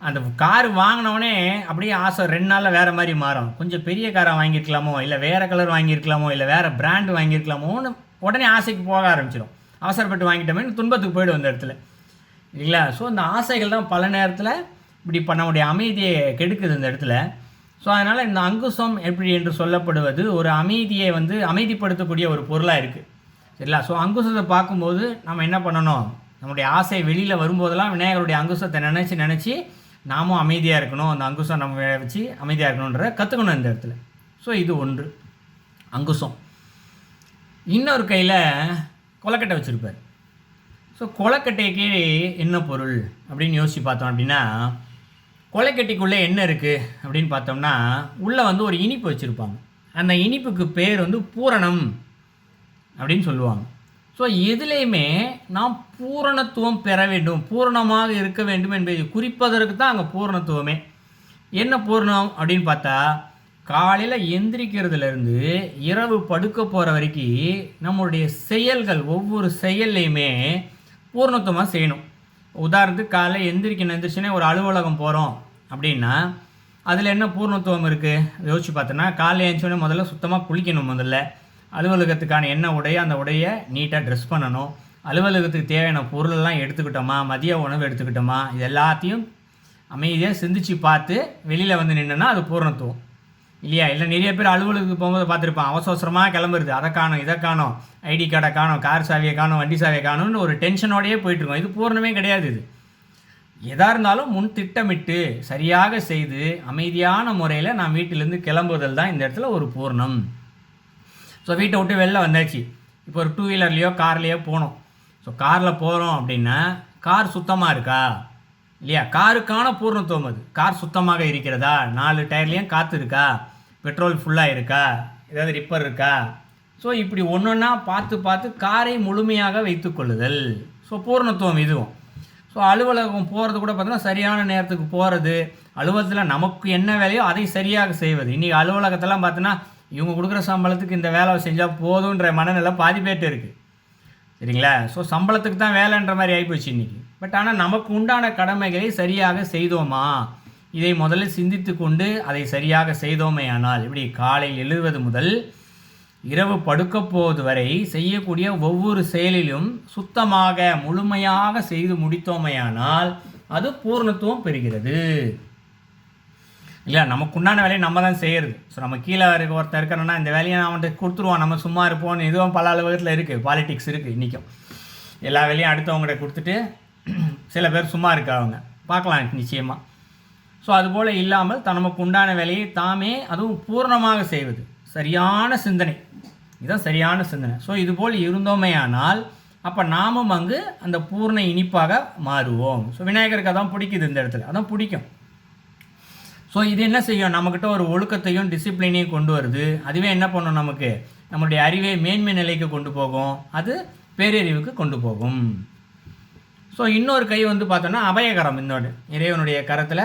அந்த கார் வாங்கினவனே அப்படியே ஆசை 2 நாளில் வேறு மாதிரி மாறும். கொஞ்சம் பெரிய காரை வாங்கியிருக்கலாமோ, இல்லை வேறு கலர் வாங்கியிருக்கலாமோ, இல்லை வேறு பிராண்டு வாங்கியிருக்கலாமோன்னு உடனே ஆசைக்கு போக ஆரம்பிச்சிடும். அவசரப்பட்டு வாங்கிட்டோமே துன்பத்துக்கு போய்டும் அந்த இடத்துல இல்லைங்களா? ஸோ அந்த ஆசைகள் தான் பல நேரத்தில் இப்படி நம்முடைய அமைதியை கெடுக்குது இந்த இடத்துல. ஸோ அதனால் இந்த அங்குசம் எப்படி என்று சொல்லப்படுவது ஒரு அமைதியை வந்து அமைதிப்படுத்தக்கூடிய ஒரு பொருளாக இருக்குது சரிங்களா? ஸோ அங்குசத்தை பார்க்கும்போது நம்ம என்ன பண்ணணும், நம்முடைய ஆசை வெளியில் வரும்போதெல்லாம் விநாயகருடைய அங்குசத்தை நினச்சி நாமும் அமைதியாக இருக்கணும், அந்த அங்குசம் நம்ம வச்சு அமைதியாக இருக்கணுன்றதை கற்றுக்கணும் இந்த இடத்துல. ஸோ இது ஒன்று அங்குசம். இன்னொரு கையில் கொலக்கட்டை வச்சுருப்பார். ஸோ கொலக்கட்டைக்கு என்ன பொருள் அப்படின்னு யோசித்து பார்த்தோம் அப்படின்னா, கொலைக்கட்டிக்குள்ளே என்ன இருக்குது அப்படின்னு பார்த்தோம்னா, உள்ளே வந்து ஒரு இனிப்பு வச்சுருப்பாங்க. அந்த இனிப்புக்கு பேர் வந்து பூரணம் அப்படின்னு சொல்லுவாங்க. ஸோ எதுலேயுமே நாம் பூரணத்துவம் பெற வேண்டும், பூரணமாக இருக்க வேண்டும் என்பதை குறிப்பதற்கு தான் அங்கே பூரணத்துவமே. என்ன பூரணம் அப்படின்னு பார்த்தா, காலையில் எந்திரிக்கிறதுலேருந்து இரவு படுக்க போகிற வரைக்கும் நம்மளுடைய செயல்கள் ஒவ்வொரு செயல்லையுமே பூரணத்துவமாக செய்யணும். உதாரணத்துக்கு காலையில் எந்திரிச்சுனே ஒரு அலுவலகம் போகிறோம் அப்படின்னா அதில் என்ன பூர்ணத்துவம் இருக்குது யோசிச்சு பார்த்தோன்னா, காலையில் எழுந்தோடனே முதல்ல சுத்தமாக குளிக்கணும், முதல்ல அலுவலகத்துக்கான என்ன உடையோ அந்த உடையை நீட்டாக ட்ரெஸ் பண்ணணும், அலுவலகத்துக்கு தேவையான பொருளெல்லாம் எடுத்துக்கிட்டோமா, மதிய உணவு எடுத்துக்கிட்டோமா, இது எல்லாத்தையும் அமைதியாக சிந்திச்சு பார்த்து வெளியில் வந்து நின்றுனா அது பூர்ணத்துவம் இல்லையா? இல்லை நிறைய பேர் அலுவலகத்துக்கு போகும்போது பார்த்துருப்பான், அவசர அவசரமாக கிளம்புறது, அதை காணும் இதை காணும், ஐடி கார்டை காணும், கார் சாவியை காணும், வண்டி சாவியை காணும்னு ஒரு டென்ஷனோடையே போயிட்டுருக்கோம். இது பூரணமே கிடையாது. இது எதாக இருந்தாலும் முன் திட்டமிட்டு சரியாக செய்து அமைதியான முறையில் நான் வீட்டிலேருந்து கிளம்புதல் தான் இந்த இடத்துல ஒரு பூர்ணம். ஸோ வீட்டை விட்டு வெளில வந்தாச்சு, இப்போ ஒரு 2 வீலர்லேயோ கார்லேயோ போகணும். ஸோ காரில் போகிறோம் அப்படின்னா கார் சுத்தமாக இருக்கா இல்லையா? காருக்கான பூர்ணத்துவம் அது. கார் சுத்தமாக இருக்கிறதா, 4 டயர்லேயும் காற்று இருக்கா, பெட்ரோல் ஃபுல்லாக இருக்கா, ஏதாவது ரிப்பர் இருக்கா. ஸோ இப்படி ஒன்று ஒன்றா பார்த்து பார்த்து காரை முழுமையாக வைத்து கொள்ளுதல். ஸோ பூர்ணத்துவம் இதுவும். ஸோ அலுவலகம் போகிறது கூட பார்த்தோன்னா சரியான நேரத்துக்கு போகிறது, அலுவலகத்தில் நமக்கு என்ன வேலையோ அதை சரியாக செய்வது. இன்றைக்கி அலுவலகத்தெல்லாம் பார்த்தோன்னா இவங்க கொடுக்குற சம்பளத்துக்கு இந்த வேலை செஞ்சால் போதுன்ற மனநிலை பாதி பேர்ட்டு இருக்குது, சரிங்களா? ஸோ சம்பளத்துக்கு தான் வேலைன்ற மாதிரி ஆகிப்போச்சு இன்றைக்கி. பட் ஆனால் நமக்கு உண்டான கடமைகளை சரியாக செய்தோமா, இதை முதல்ல சிந்தித்து கொண்டு அதை சரியாக செய்தோமேயானால், இப்படி காலையில் எழுவது முதல் இரவு படுக்க போவது வரை செய்யக்கூடிய ஒவ்வொரு செயலிலும் சுத்தமாக முழுமையாக செய்து முடித்தோமையானால் அது பூர்ணத்துவம் பெறுகிறது. இல்லை, நமக்கு உண்டான வேலையை நம்ம தான் செய்கிறது. ஸோ நம்ம கீழே இருக்க ஒருத்தர் இருக்கிறோன்னா இந்த வேலையை அவன்கிட்ட கொடுத்துருவான், நம்ம சும்மா இருப்போம்னு இதுவும் பல அலுவலகத்தில் இருக்குது. பாலிடிக்ஸ் இருக்குது இன்றைக்கும். எல்லா வேலையும் அடுத்தவங்கள்ட்ட கொடுத்துட்டு சில பேர் சும்மா இருக்காங்க, பார்க்கலாம் நிச்சயமாக. ஸோ அதுபோல் இல்லாமல் நமக்கு உண்டான வேலையை தாமே அதுவும் பூர்ணமாக செய்வது, சரியான சிந்தனை, இதுதான் சரியான சிந்தனை. ஸோ இதுபோல் இருந்தோமேயானால் அப்போ நாமும் அங்கு அந்த பூர்ண இனிப்பாக மாறுவோம். ஸோ விநாயகருக்கு அதான் பிடிக்குது, இந்த இடத்துல அதான் பிடிக்கும். ஸோ இது என்ன செய்யும், நம்மக்கிட்ட ஒரு ஒழுக்கத்தையும் டிசிப்ளினையும் கொண்டு வருது. அதுவே என்ன பண்ணும், நமக்கு நம்மளுடைய அறிவை மேன்மை நிலைக்கு கொண்டு போகும், அது பேரறிவுக்கு கொண்டு போகும். ஸோ இன்னொரு கை வந்து பார்த்தோன்னா அபயகரம். இன்னொரு இறைவனுடைய கரத்தில்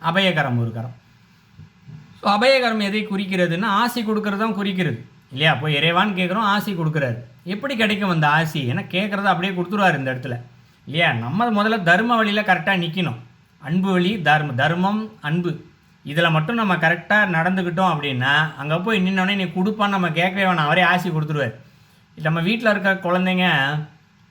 அபயகரம் ஒரு கரம். ஸோ அபயகரம் எதை குறிக்கிறதுன்னா ஆசி கொடுக்கறது தான் குறிக்கிறது இல்லையா? போய் இறைவான்னு கேட்குறோம், ஆசி கொடுக்குறாரு. எப்படி கிடைக்கும் அந்த ஆசி? ஏன்னா கேட்குறத அப்படியே கொடுத்துருவார் இந்த இடத்துல இல்லையா? நம்ம முதல்ல தர்ம வழியில் கரெக்டாக நிற்கணும். அன்பு வழி, தர்மம், அன்பு, இதில் மட்டும் நம்ம கரெக்டாக நடந்துக்கிட்டோம் அப்படின்னா அங்கே போய் நின்னோடனே நீ கொடுப்பான்னு நம்ம கேட்கவே வேணாம், அவரே ஆசி கொடுத்துருவார். நம்ம வீட்டில் இருக்கிற குழந்தைங்க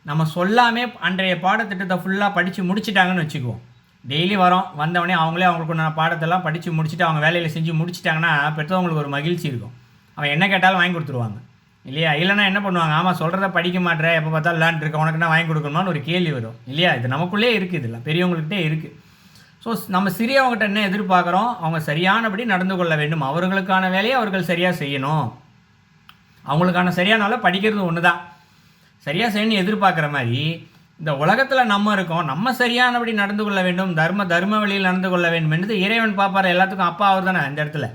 நம்ம சொல்லாமே அன்றைய பாடத்திட்டத்தை ஃபுல்லாக படித்து முடிச்சிட்டாங்கன்னு வச்சுக்குவோம். டெய்லி வந்தவொடனே அவங்களே அவங்களுக்கு நான் பாடத்தெல்லாம் படித்து முடிச்சுட்டு அவங்க வேலையில் செஞ்சு முடிச்சிட்டாங்கன்னா பெற்றவங்களுக்கு ஒரு மகிழ்ச்சி இருக்கும். அவன் என்ன கேட்டாலும் வாங்கி கொடுத்துருவாங்க இல்லையா? இல்லைனா என்ன பண்ணுவாங்க, ஆமாம் சொல்கிறத படிக்க மாட்டேற, எப்போ பார்த்தாலும் விளையாண்டுருக்க, உனக்கு நான் வாங்கி கொடுக்கணுமான்னு ஒரு கேள்வி வரும் இல்லையா? இது நமக்குள்ளே இருக்குது, இதெல்லாம் பெரியவங்கள்கிட்டே இருக்குது. ஸோ நம்ம சிறியவங்ககிட்ட என்ன எதிர்பார்க்குறோம், அவங்க சரியானபடி நடந்து கொள்ள வேண்டும், அவர்களுக்கான வேலையை அவர்கள் சரியாக செய்யணும். அவங்களுக்கான சரியான படிக்கிறது ஒன்று தான், சரியாக செய்யணும்னு எதிர்பார்க்குற மாதிரி இந்த உலகத்தில் நம்ம இருக்கோம், நம்ம சரியானபடி நடந்து கொள்ள வேண்டும், தர்ம வழியில் நடந்து கொள்ள வேண்டும் என்று இறைவன் பார்ப்பார். எல்லாத்துக்கும் அப்பா அவர் தானே இந்த இடத்துல.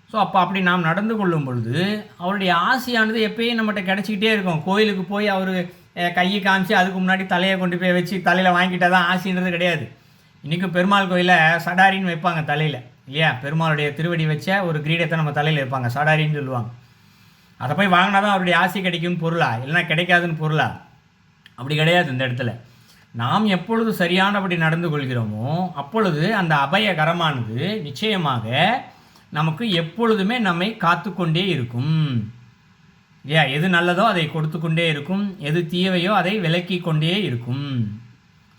ஸோ அப்போ அப்படி நாம் நடந்து கொள்ளும் பொழுது அவருடைய ஆசையானது எப்பயும் நம்மகிட்ட கிடச்சிக்கிட்டே இருக்கும். கோயிலுக்கு போய் அவர் கையை காமிச்சு அதுக்கு முன்னாடி தலையை கொண்டு போய் வச்சு தலையில் வாங்கிட்டால் தான் ஆசைன்றது கிடையாது. இன்றைக்கும் பெருமாள் கோயிலில் சடாரின்னு வைப்பாங்க தலையில் இல்லையா? பெருமாளுடைய திருவடி வச்ச ஒரு கிரீடத்தை நம்ம தலையில் வைப்பாங்க, சடாரின்னு சொல்லுவாங்க. அதை போய் வாங்கினா தான் அவருடைய ஆசை கிடைக்கும்னு பொருளா, இல்லைனா கிடைக்காதுன்னு பொருளா? அப்படி கிடையாது. இந்த இடத்துல நாம் எப்பொழுது சரியானபடி நடந்து கொள்கிறோமோ அப்பொழுது அந்த அபயகரமானது நிச்சயமாக நமக்கு எப்பொழுதுமே நம்மை காத்து கொண்டே இருக்கும் இல்லையா? எது நல்லதோ அதை கொடுத்து கொண்டே இருக்கும், எது தீவையோ அதை விலக்கி கொண்டே இருக்கும்.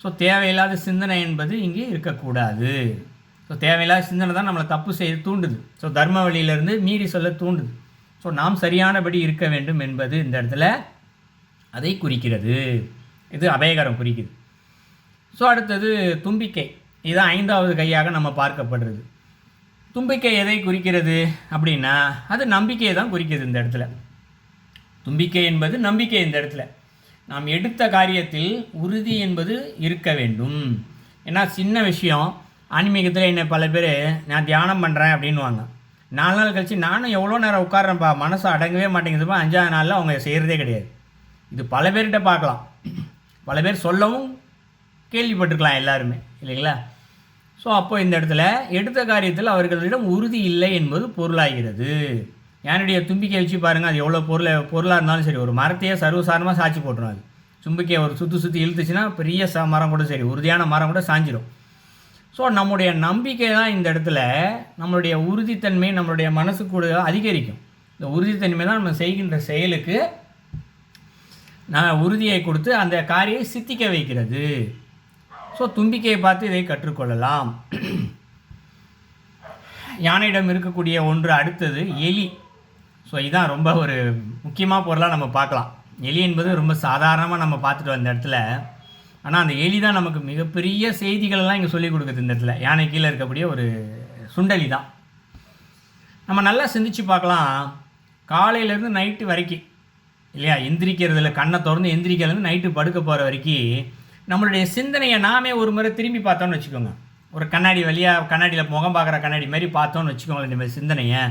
ஸோ தேவையில்லாத சிந்தனை என்பது இங்கே இருக்கக்கூடாது. ஸோ தேவையில்லாத சிந்தனை தான் நம்மளை தப்பு செய்ய தூண்டுது. ஸோ தர்ம வழியிலேருந்து மீறி சொல்ல தூண்டுது. ஸோ நாம் சரியானபடி இருக்க வேண்டும் என்பது இந்த இடத்துல அதை குறிக்கிறது. இது அபயகரம் குறிக்குது. ஸோ அடுத்தது தும்பிக்கை. இதுதான் 5வது கையாக நம்ம பார்க்கப்படுறது. தும்பிக்கை எதை குறிக்கிறது அப்படின்னா அது நம்பிக்கையை தான் குறிக்கிறது இந்த இடத்துல. தும்பிக்கை என்பது நம்பிக்கை. இந்த இடத்துல நாம் எடுத்த காரியத்தில் உறுதி என்பது இருக்க வேண்டும். ஏன்னா சின்ன விஷயம், ஆன்மீகத்தில் என்ன பல பேர் நான் தியானம் பண்ணுறேன் அப்படின்வாங்க. 4 நாள் கழிச்சு நானும் எவ்வளோ நேரம் உட்கார்றேன்ப்பா, மனசு அடங்கவே மாட்டேங்குதுப்பா, 5ஆவது நாளில் அவங்க செய்கிறதே கிடையாது. இது பல பேர்கிட்ட பார்க்கலாம், பல பேர் சொல்லவும் கேள்விப்பட்டிருக்கலாம் எல்லாருமே இல்லைங்களா? ஸோ அப்போ இந்த இடத்துல எடுத்த காரியத்தில் அவர்களிடம் உறுதி இல்லை என்பது பொருளாகிறது. என்னுடைய தும்பிக்கை வச்சு பாருங்கள், அது எவ்வளோ பொருளாக இருந்தாலும் சரி, ஒரு மரத்தையே சர்வசாரமாக சாய்ச்சி போட்டுரும். அது தும்பிக்கையை ஒரு சுற்றி இழுத்துச்சுன்னா பெரிய மரம் கூட சரி, உறுதியான மரம் கூட சாஞ்சிடும். ஸோ நம்முடைய நம்பிக்கை தான் இந்த இடத்துல நம்மளுடைய உறுதித்தன்மை நம்மளுடைய மனசு கூட அதிகரிக்கும். இந்த உறுதித்தன்மை தான் நம்ம செய்கின்ற செயலுக்கு நான் உறுதியை கொடுத்து அந்த காரியை சித்திக்க வைக்கிறது. ஸோ தும்பிக்கையை பார்த்து இதை கற்றுக்கொள்ளலாம். யானையிடம் இருக்கக்கூடிய ஒன்று அடுத்தது எலி. ஸோ இதான் ரொம்ப ஒரு முக்கியமாக பொருளாக நம்ம பார்க்கலாம். எலி என்பது ரொம்ப சாதாரணமாக நம்ம பார்த்துட்டு வந்த இடத்துல, ஆனால் அந்த எலி தான் நமக்கு மிகப்பெரிய செய்திகளெல்லாம் இங்கே சொல்லிக் கொடுக்குது. இந்த இடத்துல யானை கீழே இருக்கக்கூடிய ஒரு சுண்டலி தான். நம்ம நல்லா சிந்திச்சு பார்க்கலாம். காலையிலேருந்து நைட்டு வரைக்கும் இல்லையா, எந்திரிக்கிறதுல கண்ணை திறந்து எந்திரிக்கிறதுலேருந்து நைட்டு படுக்க போகிற வரைக்கும் நம்மளுடைய சிந்தனையை நாமே ஒரு முறை திரும்பி பார்த்தோன்னு வச்சுக்கோங்க. ஒரு கண்ணாடி வழியாக கண்ணாடியில் முகம் பார்க்குற கண்ணாடி மாதிரி பார்த்தோன்னு வச்சுக்கோங்க. இந்த மாதிரி சிந்தனையை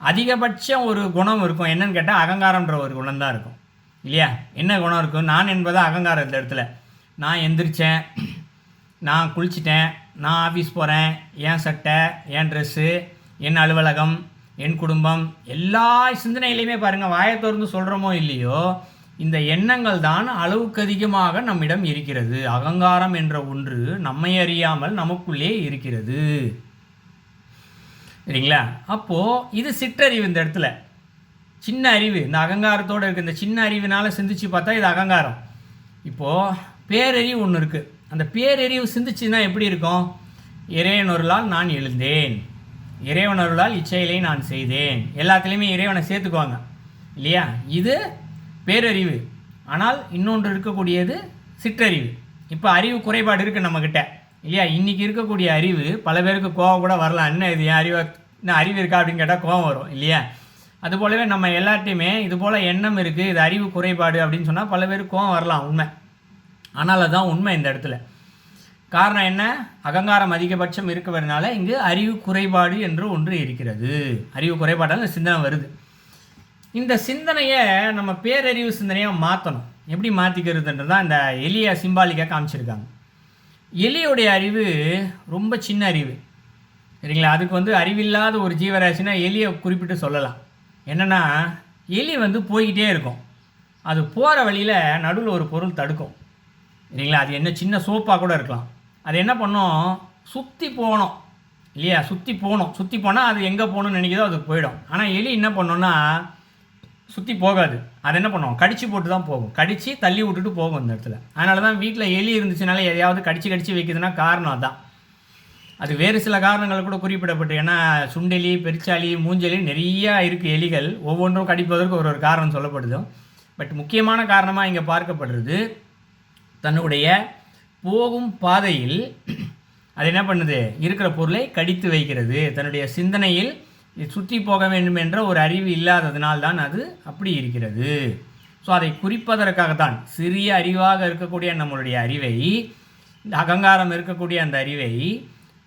அதிகபட்சம் ஒரு குணம் இருக்கும். என்னன்னு கேட்டால் அகங்காரம்ன்ற ஒரு குணம் தான் இருக்கும் இல்லையா. என்ன குணம் இருக்கும்? நான் என்பது அகங்காரம். இந்த இடத்துல நான் எந்திரிச்சேன், நான் குளிச்சிட்டேன், நான் ஆஃபீஸ் போகிறேன், என் சட்டை, என் ட்ரெஸ்ஸு, என் அலுவலகம், என் குடும்பம், எல்லா சிந்தனையிலையுமே பாருங்கள், வாயை திறந்து சொல்கிறோமோ இல்லையோ, இந்த எண்ணங்கள் தான் அளவுக்கு அதிகமாக நம்மிடம் இருக்கிறது. அகங்காரம் என்ற ஒன்று நம்மை அறியாமல் நமக்குள்ளே இருக்கிறது. சரிங்களா? அப்போது இது சிற்றறிவு. இந்த இடத்துல சின்ன அறிவு, இந்த அகங்காரத்தோடு இருக்குது. இந்த சின்ன அறிவினால் சிந்திச்சு பார்த்தா இது அகங்காரம். இப்போது பேரறிவு ஒன்று இருக்குது. அந்த பேரறிவு சிந்திச்சுன்னா எப்படி இருக்கும்? இறைவனொருளால் நான் எழுந்தேன், இறைவனொருளால் இச்செயலை நான் செய்தேன். எல்லாத்துலேயுமே இறைவனை சேர்த்துக்குவாங்க இல்லையா. இது பேரறிவு. ஆனால் இன்னொன்று இருக்கக்கூடியது சிற்றறிவு. இப்போ அறிவு குறைபாடு இருக்குது நம்மக்கிட்ட இல்லையா. இன்றைக்கி இருக்கக்கூடிய அறிவு பல பேருக்கு கோவம் கூட வரலாம். என்ன இது இன்னும் அறிவு இருக்கா அப்படின்னு கேட்டால் கோவம் வரும் இல்லையா. அதுபோலவே நம்ம எல்லாத்தையுமே இது போல் எண்ணம் இருக்குது, இது அறிவு குறைபாடு அப்படின்னு சொன்னால் பல பேருக்கு கோவம் வரலாம், உண்மை. ஆனால் அதுதான் உண்மை இந்த இடத்துல. காரணம் என்ன? அகங்காரம் அதிகபட்சம் இருக்கிறதுனால இங்கு அறிவு குறைபாடு என்று ஒன்று இருக்கிறது. அறிவு குறைபாடால் இந்த சிந்தனை வருது. இந்த சிந்தனையை நம்ம பேரறிவு சிந்தனையாக மாற்றணும். எப்படி மாற்றிக்கிறதுன்றது தான் இந்த எலியை சிம்பாலிக்காக காமிச்சிருக்காங்க. எலியோடைய அறிவு ரொம்ப சின்ன அறிவு சரிங்களா. அதுக்கு அறிவில்லாத ஒரு ஜீவராசினா எலியை குறிப்பிட்டு சொல்லலாம். என்னென்னா, எலி போய்கிட்டே இருக்கும். அது போகிற வழியில் நடுவில் ஒரு பொருள் தடுக்கும் சரிங்களா. அது என்ன சின்ன சோப்பாக கூட இருக்கலாம். அது என்ன பண்ணும்? சுற்றி போகணும் இல்லையா. சுற்றி போனால் அது எங்கே போகணும்னு நினைக்கிறதோ அது போயிடும். ஆனால் எலி என்ன பண்ணோன்னா சுற்றி போகாது. அது என்ன பண்ணுவோம்? கடிச்சு போட்டு தான் போகும். கடித்து தள்ளி விட்டுட்டு போகும் இந்த இடத்துல. அதனால தான் வீட்டில் எலி இருந்துச்சுனால எதையாவது கடிச்சு வைக்குதுன்னா காரணம் அதுதான். அது வேறு சில காரணங்கள் கூட குறிப்பிடப்பட்டு, ஏன்னா சுண்டெலி, பெருச்சாலி, மூஞ்சலி நிறையா இருக்குது எலிகள். ஒவ்வொன்றும் கடிப்பதற்கு ஒரு காரணம் சொல்லப்படுது. பட் முக்கியமான காரணமாக இங்கே பார்க்கப்படுறது, தன்னுடைய போகும் பாதையில் அது என்ன பண்ணுது? இருக்கிற பொருளை கடித்து வைக்கிறது. தன்னுடைய சிந்தனையில் சுற்றி போக வேண்டும் என்ற ஒரு அறிவு இல்லாததினால்தான் அது அப்படி இருக்கிறது. ஸோ அதை குறிப்பதற்காகத்தான் சிறிய அறிவாக இருக்கக்கூடிய நம்மளுடைய அறிவை, இந்த அகங்காரம் இருக்கக்கூடிய அந்த அறிவை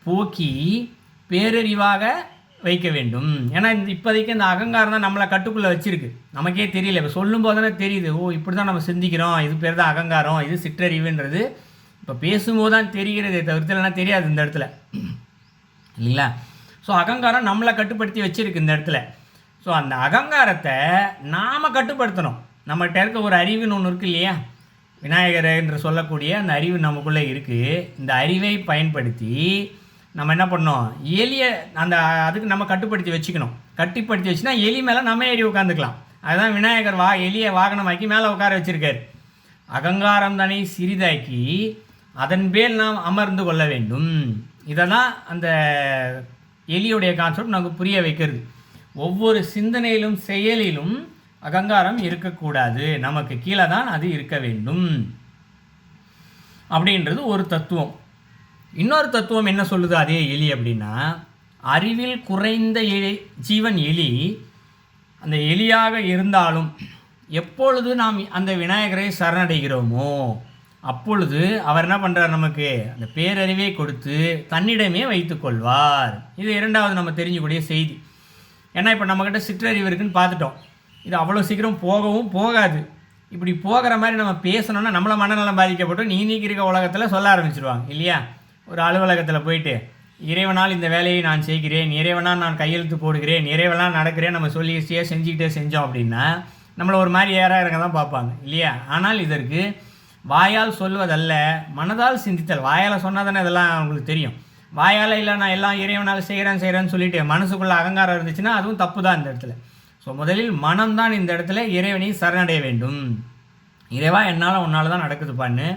போக்கி பேரறிவாக வைக்க வேண்டும். ஏன்னா இப்போதைக்கு இந்த அகங்காரம் தான் நம்மளை கட்டுக்குள்ளே வச்சுருக்கு. நமக்கே தெரியல. இப்போ சொல்லும் போது தானே தெரியுது, ஓ இப்படி தான் நம்ம சிந்திக்கிறோம், இது பேர் தான் அகங்காரம், இது சிற்றறிவுன்றது இப்போ பேசும்போது தான் தெரிகிறதே தவிர்த்து இல்லைன்னா தெரியாது இந்த இடத்துல இல்லைங்களா. ஸோ அகங்காரம் நம்மளை கட்டுப்படுத்தி வச்சுருக்கு இந்த இடத்துல. ஸோ அந்த அகங்காரத்தை நாம் கட்டுப்படுத்தணும். நம்மகிட்ட இருக்க ஒரு அறிவுன்னு ஒன்று இருக்குது இல்லையா, விநாயகர் என்று சொல்லக்கூடிய அந்த அறிவு நமக்குள்ளே இருக்குது. இந்த அறிவை பயன்படுத்தி நம்ம என்ன பண்ணோம்? எலியை அதுக்கு நம்ம கட்டுப்படுத்தி வச்சுக்கணும். கட்டுப்படுத்தி வச்சுன்னா எலி மேலே நம்ம ஏறி உட்காந்துக்கலாம். அதுதான் விநாயகர் எலியை வாகனமாக்கி மேலே உட்கார வச்சுருக்கார். அகங்காரம் தானே சிறிதாக்கி அதன் பேர் நாம் அமர்ந்து கொள்ள வேண்டும். இதை தான் அந்த எலியுடைய கான்செப்ட் நமக்கு புரிய வைக்கிறது. ஒவ்வொரு சிந்தனையிலும் செயலிலும் அகங்காரம் இருக்கக்கூடாது, நமக்கு கீழே தான் அது இருக்க வேண்டும் அப்படின்றது ஒரு தத்துவம். இன்னொரு தத்துவம் என்ன சொல்லுது அதே எலி அப்படின்னா, அறிவில் குறைந்த ஜீவன் எலி அந்த எலியாக இருந்தாலும் எப்பொழுது நாம் அந்த விநாயகரை சரணடைகிறோமோ அப்பொழுது அவர் என்ன பண்ணுறார்? நமக்கு அந்த பேரறிவை கொடுத்து தன்னிடமே வைத்து கொள்வார். இது இரண்டாவது நம்ம தெரிஞ்சக்கூடிய செய்தி. ஏன்னா இப்போ நம்மக்கிட்ட சிற்றறிவு இருக்குன்னு பார்த்துட்டோம். இது அவ்வளோ சீக்கிரம் போகவும் போகாது. இப்படி போகிற மாதிரி நம்ம பேசணுன்னா நம்மளை மனநலம் பாதிக்கப்பட்டோம் நீக்கி இருக்க உலகத்தில் சொல்ல ஆரம்பிச்சிருவாங்க இல்லையா. ஒரு அலுவலகத்தில் போயிட்டு இறைவனால் இந்த வேலையை நான் செய்கிறேன், இறைவனால் நான் கையெழுத்து போடுகிறேன், இறைவனால் நடக்கிறேன் நம்ம சொல்லி செஞ்சுக்கிட்டே செஞ்சோம் அப்படின்னா நம்மளை ஒரு மாதிரி ஏறாயிரங்க தான் பார்ப்பாங்க இல்லையா. ஆனால் இதற்கு வாயால் சொல்வதல்ல, மனதால் சிந்தித்தல். வாயால் சொன்னால் தானே இதெல்லாம் அவங்களுக்கு தெரியும். வாயால் இல்லை நான் எல்லாம் இறைவனால் செய்கிறேன்னு சொல்லிட்டு மனசுக்குள்ளே அகங்காரம் இருந்துச்சுன்னா அதுவும் தப்பு தான் இந்த இடத்துல. ஸோ முதலில் மனம்தான் இந்த இடத்துல இறைவனை சரணடைய வேண்டும். இறைவா என்னால் உன்னால் தான் நடக்குதுப்பான்னு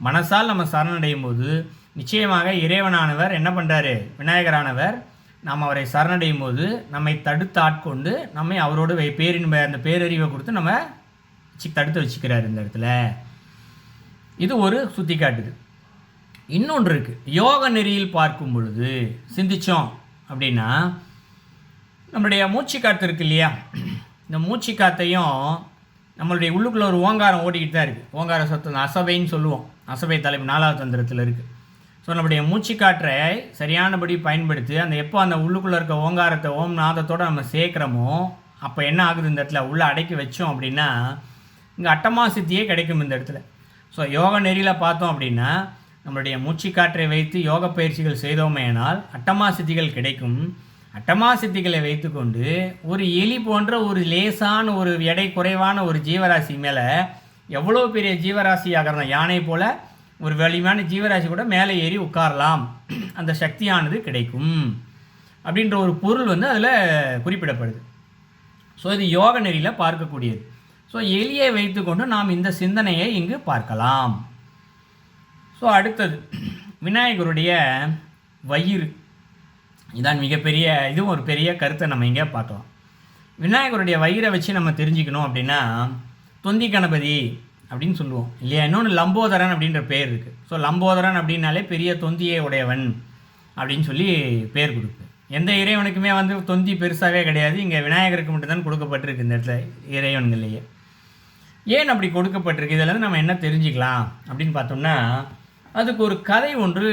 மனசால் நம்ம சரணடையும் போது நிச்சயமாக இறைவனானவர் என்ன பண்ணுறாரு? விநாயகரானவர் நாம் அவரை சரணடையும் போது நம்மை தடுத்து ஆட்கொண்டு நம்மை அவரோடு பேரின்ப அந்த பேரறிவை கொடுத்து நம்ம தடுத்து வச்சுக்கிறார் இந்த இடத்துல. இது ஒரு சுட்டி காட்டுது. இன்னொன்று இருக்குது. யோக நெறியில் பார்க்கும் பொழுது சிந்தித்தோம் அப்படின்னா நம்மளுடைய மூச்சு காற்று இருக்குது இல்லையா, இந்த மூச்சு காற்றையும் நம்மளுடைய உள்ளுக்குள்ளே ஒரு ஓங்காரம் ஓடிக்கிட்டு தான் இருக்குது. ஓங்கார சத்தம் அசபைன்னு சொல்லுவோம். அசபை தலைப்பு 4வது தந்திரத்தில் இருக்குது. ஸோ நம்முடைய மூச்சு காற்றை சரியானபடி பயன்படுத்தி எப்போ அந்த உள்ளுக்குள்ளே இருக்க ஓங்காரத்தை ஓம் நாதத்தோடு நம்ம சேர்க்குறோமோ அப்போ என்ன ஆகுது, இந்த இடத்துல உள்ளே அடக்கி வச்சோம் அப்படின்னா இங்கே அட்டமா சித்தியே கிடைக்கும் இந்த இடத்துல. ஸோ யோக நெறியில் பார்த்தோம் அப்படின்னா நம்மளுடைய மூச்சு காற்றை வைத்து யோக பயிற்சிகள் செய்தோமேனால் அட்டமா சித்திகள் கிடைக்கும். அட்டமா சித்திகளை வைத்துக்கொண்டு ஒரு எலி போன்ற ஒரு லேசான ஒரு எடை குறைவான ஒரு ஜீவராசி மேலே எவ்வளோ பெரிய ஜீவராசி ஆகிறதா, யானை போல் ஒரு வலிமையான ஜீவராசி கூட மேலே ஏறி உட்காரலாம், அந்த சக்தியானது கிடைக்கும் அப்படின்ற ஒரு பொருள் அதில் குறிப்பிடப்படுது. ஸோ இது யோக நெறியில் பார்க்கக்கூடியது. ஸோ எலியை வைத்துக்கொண்டு நாம் இந்த சிந்தனையை இங்கு பார்க்கலாம். ஸோ அடுத்தது விநாயகருடைய வயிறு. இதான் மிகப்பெரிய, இதுவும் ஒரு பெரிய கருத்தை நம்ம இங்கே பார்க்கலாம். விநாயகருடைய வயிறை வச்சு நம்ம தெரிஞ்சுக்கணும் அப்படின்னா தொந்தி கணபதி அப்படின்னு சொல்லுவோம் இல்லையா. இன்னொன்று லம்போதரன் அப்படின்ற பேர் இருக்குது. ஸோ லம்போதரன் அப்படின்னாலே பெரிய தொந்தியை உடையவன் அப்படின்னு சொல்லி பேர் கொடுக்கு. எந்த இறைவனுக்குமே தொந்தி பெருசாகவே கிடையாது. இங்கே விநாயகருக்கு மட்டும்தான் கொடுக்கப்பட்டிருக்கு இந்த இடத்துல இறைவன்கள்லேயே. ஏன் அப்படி கொடுக்கப்பட்டிருக்கு, இதில் நம்ம என்ன தெரிஞ்சுக்கலாம் அப்படின்னு பார்த்தோம்னா அதுக்கு ஒரு கதை ஒன்று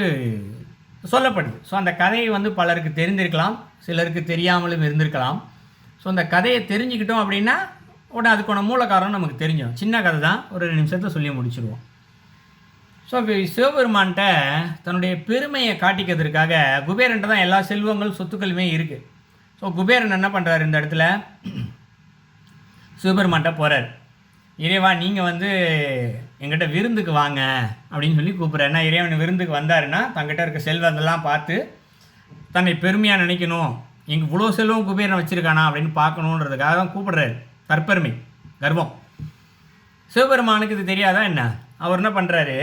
சொல்லப்படுது. ஸோ அந்த கதையை பலருக்கு தெரிந்திருக்கலாம், சிலருக்கு தெரியாமலும் இருந்திருக்கலாம். ஸோ அந்த கதையை தெரிஞ்சுக்கிட்டோம் அப்படின்னா உடனே அதுக்கான மூல காரணம் நமக்கு தெரிஞ்சோம். சின்ன கதை தான், ஒரு 2 நிமிஷத்தை சொல்லி முடிச்சுடுவோம். ஸோ சிவபெருமான்கிட்ட தன்னுடைய பெருமையை காட்டிக்கிறதுக்காக குபேரன்ட்ட தான் எல்லா செல்வங்கள் சொத்துக்களுமே இருக்குது. ஸோ குபேரன் என்ன பண்ணுறாரு, இந்த இடத்துல சிவபெருமான்கிட்ட போகிறார். இறைவா நீங்கள் எங்கிட்ட விருந்துக்கு வாங்க அப்படின்னு சொல்லி கூப்பிட்றாரு. ஏன்னா இறைவன் விருந்துக்கு வந்தாருன்னா தங்கிட்ட இருக்க செல்வத்தெல்லாம் பார்த்து தன்னை பெருமையாக நினைக்கணும், எங்கள் இவ்வளோ செல்வம் குபேரன் வச்சுருக்கானா அப்படின்னு பார்க்கணுன்றதுக்காக தான் கூப்பிடுறாரு. தற்பெருமை, கர்வம். சிவபெருமானுக்கு இது தெரியாதா என்ன? அவர் என்ன பண்ணுறாரு,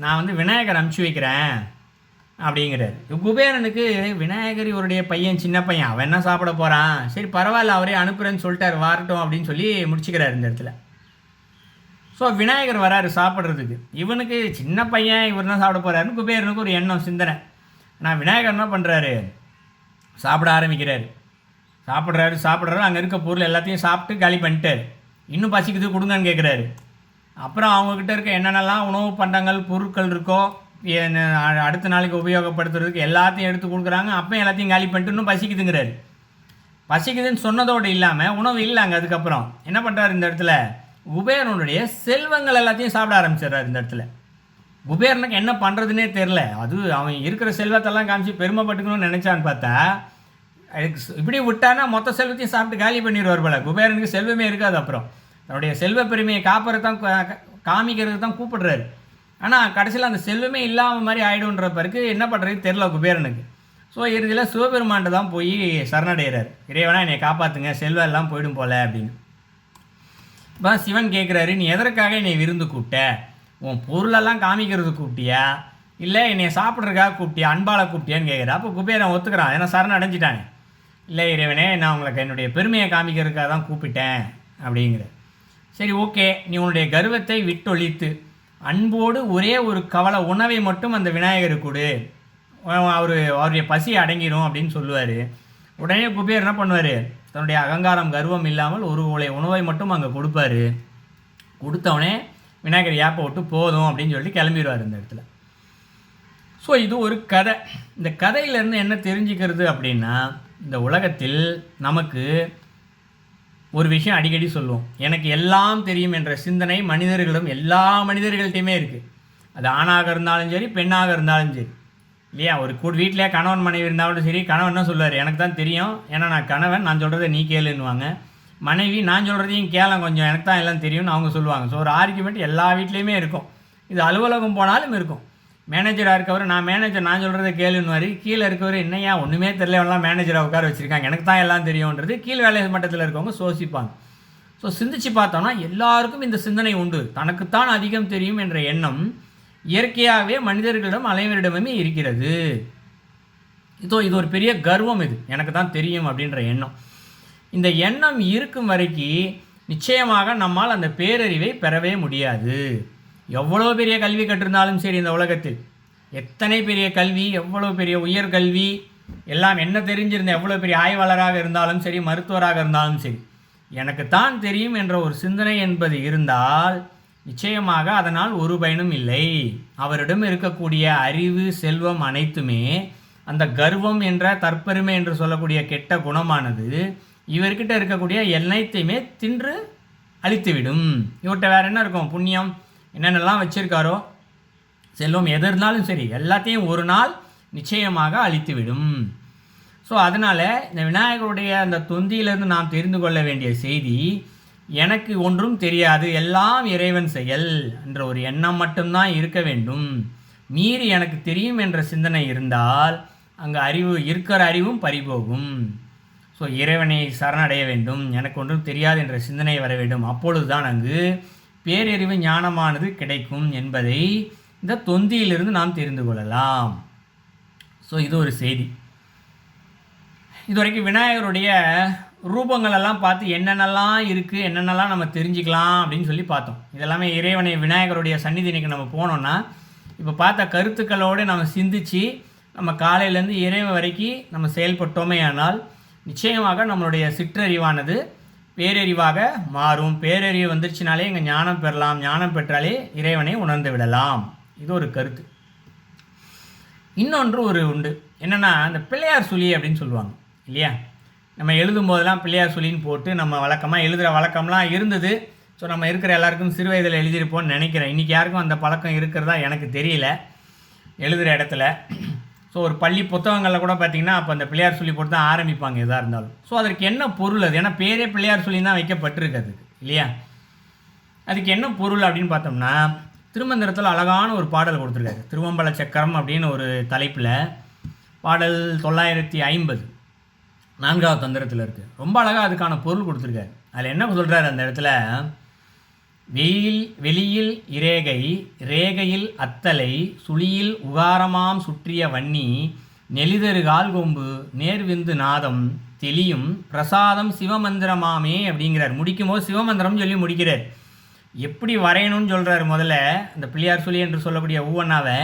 நான் விநாயகர் அனுப்பிச்சி வைக்கிறேன் அப்படிங்கிறார். குபேரனுக்கு விநாயகர் இவருடைய பையன், சின்ன பையன், அவன் என்ன சாப்பிட போகிறான், சரி பரவாயில்ல அவரே அனுப்புகிறேன்னு சொல்லிட்டார், வரட்டும் அப்படின்னு சொல்லி முடிச்சுக்கிறார் இந்த இடத்துல. ஸோ விநாயகர் வராரு சாப்பிட்றதுக்கு. இவனுக்கு சின்ன பையன், இவர் என்ன சாப்பிட போகிறாருன்னு குபேரனுக்கு ஒரு எண்ணம், சிந்தனை. ஆனால் விநாயகர் என்ன பண்ணுறாரு, சாப்பிட ஆரம்பிக்கிறாரு. சாப்பிட்றாரு. அங்கே இருக்க பொருள் எல்லாத்தையும் சாப்பிட்டு காலி பண்ணிட்டார். இன்னும் பசிக்குது, கொடுங்கன்னு கேட்குறாரு. அப்புறம் அவங்கக்கிட்ட இருக்க என்னென்னலாம் உணவு பண்டங்கள் பொருட்கள் இருக்கோ அடுத்த நாளைக்கு உபயோகப்படுத்துறதுக்கு எல்லாத்தையும் எடுத்து கொடுக்குறாங்க. அப்போ எல்லாத்தையும் காலி பண்ணிட்டு இன்னும் பசிக்குதுங்கிறாரு. பசிக்குதுன்னு சொன்னதோடு இல்லாமல் உணவு இல்லை அங்கே. அதுக்கப்புறம் என்ன பண்ணுறாரு, இந்த இடத்துல குபேரனுடைய செல்வங்கள் எல்லாத்தையும் சாப்பிட ஆரம்பிச்சிடுறாரு. இந்த இடத்துல குபேரனுக்கு என்ன பண்ணுறதுனே தெரில. அவன் இருக்கிற செல்வத்தெல்லாம் காமிச்சு பெருமைப்பட்டுக்கணும்னு நினச்சான்னு பார்த்தா இப்படி விட்டானா மொத்த செல்வத்தையும் சாப்பிட்டு காலி பண்ணிடுவார் போல. குபேரனுக்கு செல்வமே இருக்காது. அப்புறம் தன்னுடைய செல்வ பெருமையை காமிக்கிறதுக்கு தான் கூப்பிடுறாரு. ஆனால் கடைசியில் அந்த செல்வமே இல்லாமல் மாதிரி ஆகிடுன்ற பிறகு என்ன பண்ணுறது தெரில குபேரனுக்கு. ஸோ இறுதியில் சிவபெருமான்கிட்ட தான் போய் சரணடைகிறார். இறைவனா என்னை காப்பாற்றுங்க, செல்வம் எல்லாம் போயிடும் போல அப்படின்னு. இப்போ சிவன் கேட்குறாரு, நீ எதற்காக என்னை விருந்து கூப்பிட்ட, உன் பொருளெல்லாம் காமிக்கிறது கூப்பிட்டியா இல்லை என்னை சாப்பிட்றதுக்காக கூப்பிட்டியா, அன்பால் கூப்பிட்டியான்னு கேட்குறா. அப்போ குபேரன் ஒத்துக்கிறான், ஏன்னா சரண் அடைஞ்சிட்டானே. இல்லை இறைவனே, நான் உங்களுக்கு என்னுடைய பெருமையை காமிக்கிறதுக்காக தான் கூப்பிட்டேன் அப்படிங்கிற. சரி ஓகே, நீ உன்னுடைய கர்வத்தை விட்டொழித்து அன்போடு ஒரே ஒரு கவலை உணவை மட்டும் அந்த விநாயகருக்கு கொடு, அவருடைய பசி அடங்கிடும் அப்படின்னு சொல்லுவார். உடனே குபேர் என்ன பண்ணுவார், தன்னுடைய அகங்காரம் கர்வம் இல்லாமல் ஒரு உணவை மட்டும் அங்கே கொடுப்பாரு. கொடுத்தவனே விநாயகர் ஏப்பை விட்டு போதும் அப்படின்னு சொல்லிட்டு கிளம்பிடுவார் இந்த இடத்துல. ஸோ இது ஒரு கதை. இந்த கதையிலேருந்து என்ன தெரிஞ்சுக்கிறது அப்படின்னா, இந்த உலகத்தில் நமக்கு ஒரு விஷயம் அடிக்கடி சொல்லுவோம், எனக்கு எல்லாம் தெரியும் என்ற சிந்தனை மனிதர்களிடம், எல்லா மனிதர்கள்ட்டையுமே இருக்குது. அது ஆணாக இருந்தாலும் சரி, பெண்ணாக இருந்தாலும் சரி இல்லையா. ஒரு வீட்டிலே கணவன் மனைவி இருந்தாலும் சரி, கணவன் என்ன சொல்லுவார், எனக்கு தான் தெரியும், ஏன்னா நான் கணவன், நான் சொல்கிறத நீ கேளுன்னுவாங்க. மனைவி நான் சொல்கிறதையும் கேளம் கொஞ்சம், எனக்கு தான் எல்லாம் தெரியும்னு அவங்க சொல்லுவாங்க. ஸோ ஒரு ஆர்கியூமெண்ட் எல்லா வீட்லேயுமே இருக்கும். இது அலுவலகம் போனாலும் இருக்கும். மேனேஜராக இருக்கவர், நான் மேனேஜர், நான் சொல்கிறத கேளுன்னுவார். கீழே இருக்கவர், என்னையா ஒன்றுமே தெரியல, எல்லாம் மேனேஜராக உட்கார வச்சுருக்காங்க, எனக்கு தான் எல்லாம் தெரியும்ன்றது கீழ் வேலை மட்டத்தில் இருக்கவங்க யோசிப்பாங்க. ஸோ சிந்திச்சு பார்த்தோம்னா எல்லாருக்கும் இந்த சிந்தனை உண்டு. தனக்குத்தான் அதிகம் தெரியும் என்ற எண்ணம் இயற்கையாகவே மனிதர்களிடம் அனைவரிடமே இருக்கிறது. இது ஒரு பெரிய கர்வம், இது எனக்கு தான் தெரியும் அப்படின்ற எண்ணம். இந்த எண்ணம் இருக்கும் வரைக்கும் நிச்சயமாக நம்மால் அந்த பேரறிவை பெறவே முடியாது. எவ்வளோ பெரிய கல்வி கற்றிருந்தாலும் சரி, இந்த உலகத்தில் எத்தனை பெரிய கல்வி, எவ்வளோ பெரிய உயர்கல்வி எல்லாம் என்ன தெரிஞ்சிருந்த எவ்வளோ பெரிய ஆய்வாளராக இருந்தாலும் சரி, மருத்துவராக இருந்தாலும் சரி, எனக்கு தான் தெரியும் என்ற ஒரு சிந்தனை என்பது இருந்தால் நிச்சயமாக அதனால் ஒரு பயனும் இல்லை. அவரிடம் இருக்கக்கூடிய அறிவு, செல்வம் அனைத்துமே அந்த கர்வம் என்ற தற்பெருமை என்று சொல்லக்கூடிய கெட்ட குணமானது இவர்கிட்ட இருக்கக்கூடிய எல்லாத்தையுமே தின்று அழித்துவிடும். இவர்கிட்ட வேறு என்ன இருக்கும்? புண்ணியம் என்னென்னலாம் வச்சுருக்காரோ, செல்வம் எது இருந்தாலும் சரி, எல்லாத்தையும் ஒரு நாள் நிச்சயமாக அழித்துவிடும். ஸோ அதனால் இந்த விநாயகருடைய அந்த தொந்தியிலிருந்து நாம் தெரிந்து கொள்ள வேண்டிய செய்தி, எனக்கு ஒன்றும் தெரியாது, எல்லாம் இறைவன் செயல் என்ற ஒரு எண்ணம் மட்டும்தான் இருக்க வேண்டும். மீறி எனக்கு தெரியும் என்ற சிந்தனை இருந்தால் அங்கே இருக்கிற அறிவும் பறிபோகும். ஸோ இறைவனை சரணடைய வேண்டும், எனக்கு ஒன்றும் தெரியாது என்ற சிந்தனை வர வேண்டும். அப்பொழுது தான் அங்கு பேரறிவு ஞானமானது கிடைக்கும் என்பதை இந்த தொந்தியிலிருந்து நாம் தெரிந்து கொள்ளலாம். ஸோ இது ஒரு செய்தி. இதுவரைக்கும் விநாயகருடைய ரூபங்களெல்லாம் பார்த்து என்னென்னலாம் இருக்குது, என்னென்னலாம் நம்ம தெரிஞ்சுக்கலாம் அப்படின்னு சொல்லி பார்த்தோம். இதெல்லாமே இறைவனை விநாயகருடைய சந்நிதிக்கு நம்ம போனோன்னா இப்போ பார்த்த கருத்துக்களோடு நம்ம சிந்தித்து நம்ம காலையிலேருந்து இறைவன் வரைக்கும் நம்ம செயல்பட்டோமே ஆனால் நிச்சயமாக நம்மளுடைய சிற்றறிவானது பேரறிவாக மாறும். பேரறிவு வந்துருச்சுனாலே இங்கே ஞானம் பெறலாம், ஞானம் பெற்றாலே இறைவனை உணர்ந்து விடலாம். இது ஒரு கருத்து. இன்னொன்று உண்டு, என்னென்னா இந்த பிள்ளையார் சொல்லி அப்படின்னு சொல்லுவாங்க இல்லையா? நம்ம எழுதும் போதெல்லாம் பிள்ளையார் சொல்லின்னு போட்டு நம்ம வழக்கமாக எழுதுகிற வழக்கம்லாம் இருந்தது. ஸோ நம்ம இருக்கிற எல்லாருக்கும் சிறு வயதில் எழுதியிருப்போம்னு நினைக்கிறேன். இன்றைக்கி யாருக்கும் அந்த பழக்கம் இருக்கிறதா எனக்கு தெரியல எழுதுகிற இடத்துல. ஸோ ஒரு பள்ளி புத்தகங்களில் கூட பார்த்திங்கன்னா அப்போ அந்த பிள்ளையார் சொல்லி போட்டு தான் ஆரம்பிப்பாங்க எதாக இருந்தாலும். ஸோ அதற்கு என்ன பொருள்? அது ஏன்னா பேரே பிள்ளையார் சொல்லி தான் வைக்கப்பட்டிருக்கு அதுக்கு இல்லையா? அதுக்கு என்ன பொருள் அப்படின்னு பார்த்தோம்னா, திருமந்திரத்தில் அழகான ஒரு பாடல் கொடுத்துருக்காரு. திருவம்பல சக்கரம் அப்படின்னு ஒரு தலைப்பில் பாடல் 950 4வது தந்திரத்தில் இருக்குது. ரொம்ப அழகாக அதுக்கான பொருள் கொடுத்துருக்காரு. அதில் என்ன சொல்கிறார் அந்த இடத்துல, வெளியில் இரேகை, ரேகையில் அத்தலை, சுழியில் உகாரமாம் சுற்றிய வன்னி, நெளிதரு கால்கொம்பு, நேர்விந்து நாதம், தெளியும் பிரசாதம் சிவமந்திரமாமே அப்படிங்கிறார். முடிக்கும்போது சிவமந்திரம் சொல்லி முடிக்கிறார். எப்படி வரையணும்னு சொல்கிறார். முதல்ல இந்த பிள்ளையார் சொல்லி என்று சொல்லக்கூடிய ஊவண்ணாவை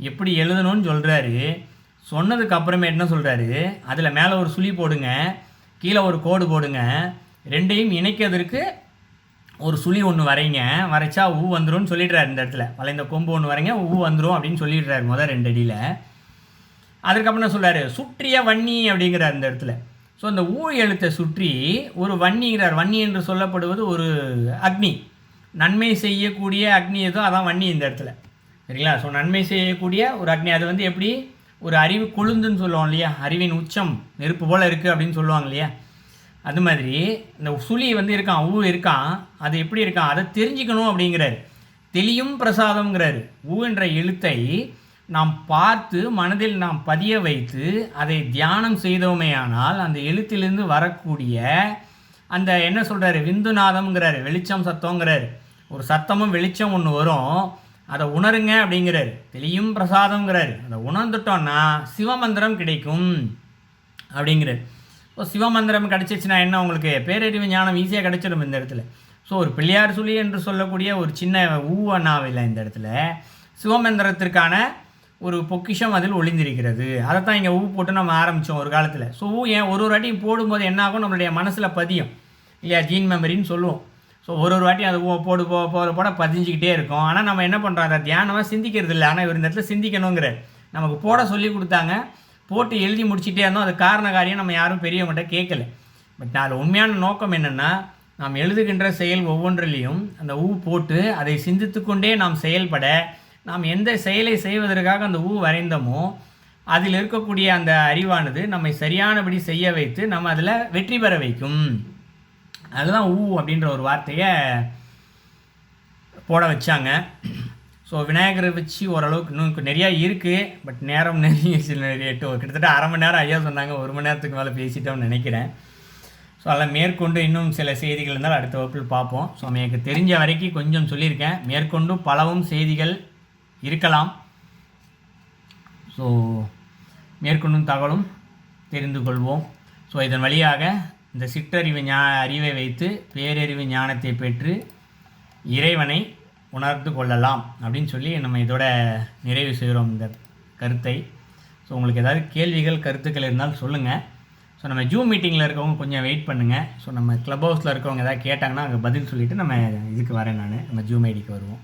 எப்படி எழுதணும்னு சொல்கிறாரு. சொன்னதுக்கு அப்புறமே என்ன சொல்கிறாரு, அதில் மேலே ஒரு சுழி போடுங்க, கீழே ஒரு கோடு போடுங்க, ரெண்டையும் இணைக்கிறதுக்கு ஒரு சுழி ஒன்று வரைங்க, வரைச்சா ஊ வந்துடும் சொல்லிடுறாரு. இந்த இடத்துல வளைந்த கொம்பு ஒன்று வரைங்க, ஊ வந்துடும் அப்படின்னு சொல்லிடுறாரு முதல் 2 அடியில். அதுக்கப்புறம் என்ன சொல்கிறாரு, சுற்றிய வன்னி அப்படிங்கிறார் இந்த இடத்துல. ஸோ இந்த ஊ எழுத்தை சுற்றி ஒரு வன்னிங்கிறார். வன்னி என்று சொல்லப்படுவது ஒரு அக்னி, நன்மை செய்யக்கூடிய அக்னி ஏதோ அதான் வன்னி இந்த இடத்துல, சரிங்களா? ஸோ நன்மை செய்யக்கூடிய ஒரு அக்னி, அது வந்து எப்படி ஒரு அறிவு கொழுந்துன்னு சொல்லுவோம் இல்லையா, அறிவின் உச்சம் நெருப்பு போல் இருக்குது அப்படின்னு சொல்லுவாங்க இல்லையா, அது மாதிரி இந்த சுழி வந்து இருக்கான், ஊ இருக்கான், அது எப்படி இருக்கான் அதை தெரிஞ்சுக்கணும் அப்படிங்கிறார். தெளியும் பிரசாதம்ங்கிறாரு. ஊ என்ற எழுத்தை நாம் பார்த்து மனதில் நாம் பதிய வைத்து அதை தியானம் செய்தோமே ஆனால் அந்த எழுத்திலிருந்து வரக்கூடிய அந்த என்ன சொல்கிறாரு, விந்துநாதம்ங்கிறாரு, வெளிச்சம் சத்தங்கிறாரு. ஒரு சத்தமும் வெளிச்சம் ஒன்று வரும், அதை உணருங்க அப்படிங்கிறாரு. தெளியும் பிரசாதம்ங்கிறாரு. அதை உணர்ந்துட்டோன்னா சிவமந்திரம் கிடைக்கும் அப்படிங்கிறார். ஸோ சிவமந்திரம் கிடச்சிச்சுன்னா என்ன, உங்களுக்கு பேரறிவு ஞானம் ஈஸியாக கிடச்சிடும் இந்த இடத்துல. ஸோ ஒரு பிள்ளையார் சொல்லி என்று சொல்லக்கூடிய ஒரு சின்ன ஊவண்ணாவில் இந்த இடத்துல சிவமந்திரத்திற்கான ஒரு பொக்கிஷம் அதில் ஒளிந்திருக்கிறது. அதை தான் இங்கே ஊ போட்டு நம்ம ஆரம்பித்தோம் ஒரு காலத்தில். ஸோ ஊ ஏன் ஒரு அடி போடும்போது என்ன ஆகும், நம்மளுடைய மனசில் பதியும் இல்லையா, ஜீன் மெமரின்னு சொல்லுவோம். ஸோ ஒரு வாட்டி அது போட பதிஞ்சிக்கிட்டே இருக்கும். ஆனால் நம்ம என்ன பண்ணுறோம், அதை தியானமாக சிந்திக்கிறது இல்லை. ஆனால் இவர் இந்த இடத்துல சிந்திக்கணுங்கிற நமக்கு போட சொல்லி கொடுத்தாங்க, போட்டு எழுதி முடிச்சுட்டே இருந்தோம். அது காரண காரியம் நம்ம யாரும் பெரியவங்கள்ட்ட கேட்கல. பட் அதில் உண்மையான நோக்கம் என்னென்னா, நாம் எழுதுகின்ற செயல் ஒவ்வொன்றிலையும் அந்த ஊ போட்டு அதை சிந்தித்து கொண்டே நாம் செயல்பட, நாம் எந்த செயலை செய்வதற்காக அந்த ஊ வரைந்தோமோ அதில் இருக்கக்கூடிய அந்த அறிவானது நம்மை சரியானபடி செய்ய வைத்து நம்ம அதில் வெற்றி பெற வைக்கும். அதுதான் ஊ அப்படின்ற ஒரு வார்த்தையை போட வச்சாங்க. ஸோ விநாயகரை வச்சு ஓரளவுக்கு இன்னும் நிறையா இருக்குது. பட் நேரம் கிட்டத்தட்ட அரை மணி நேரம் ஐயா சொன்னாங்க, 1 மணி நேரத்துக்கு மேலே பேசிட்டோம்னு நினைக்கிறேன். ஸோ அதெல்லாம் மேற்கொண்டு இன்னும் சில செய்திகள் இருந்தால் அடுத்த வகுப்பில் பார்ப்போம். ஸோ எனக்கு தெரிஞ்ச வரைக்கும் கொஞ்சம் சொல்லியிருக்கேன். மேற்கொண்டும் பலவும் செய்திகள் இருக்கலாம். ஸோ மேற்கொண்டும் தகவலும் தெரிந்து கொள்வோம். ஸோ இதன் வழியாக இந்த சிற்றறிவு அறிவை வைத்து பேரறிவு ஞானத்தை பெற்று இறைவனை உணர்ந்து கொள்ளலாம் அப்படின்னு சொல்லி நம்ம இதோட நிறைவு செய்கிறோம் இந்த கருத்தை. ஸோ உங்களுக்கு ஏதாவது கேள்விகள் கருத்துக்கள் இருந்தாலும் சொல்லுங்கள். ஸோ நம்ம ஜூம் மீட்டிங்கில் இருக்கவங்க கொஞ்சம் வெயிட் பண்ணுங்கள். ஸோ நம்ம க்ளப் ஹவுஸில் இருக்கவங்க ஏதாவது கேட்டாங்கன்னா அங்கே பதில் சொல்லிவிட்டு நம்ம இதுக்கு வரேன், நம்ம ஜூம் ஐடிக்கு வருவோம்.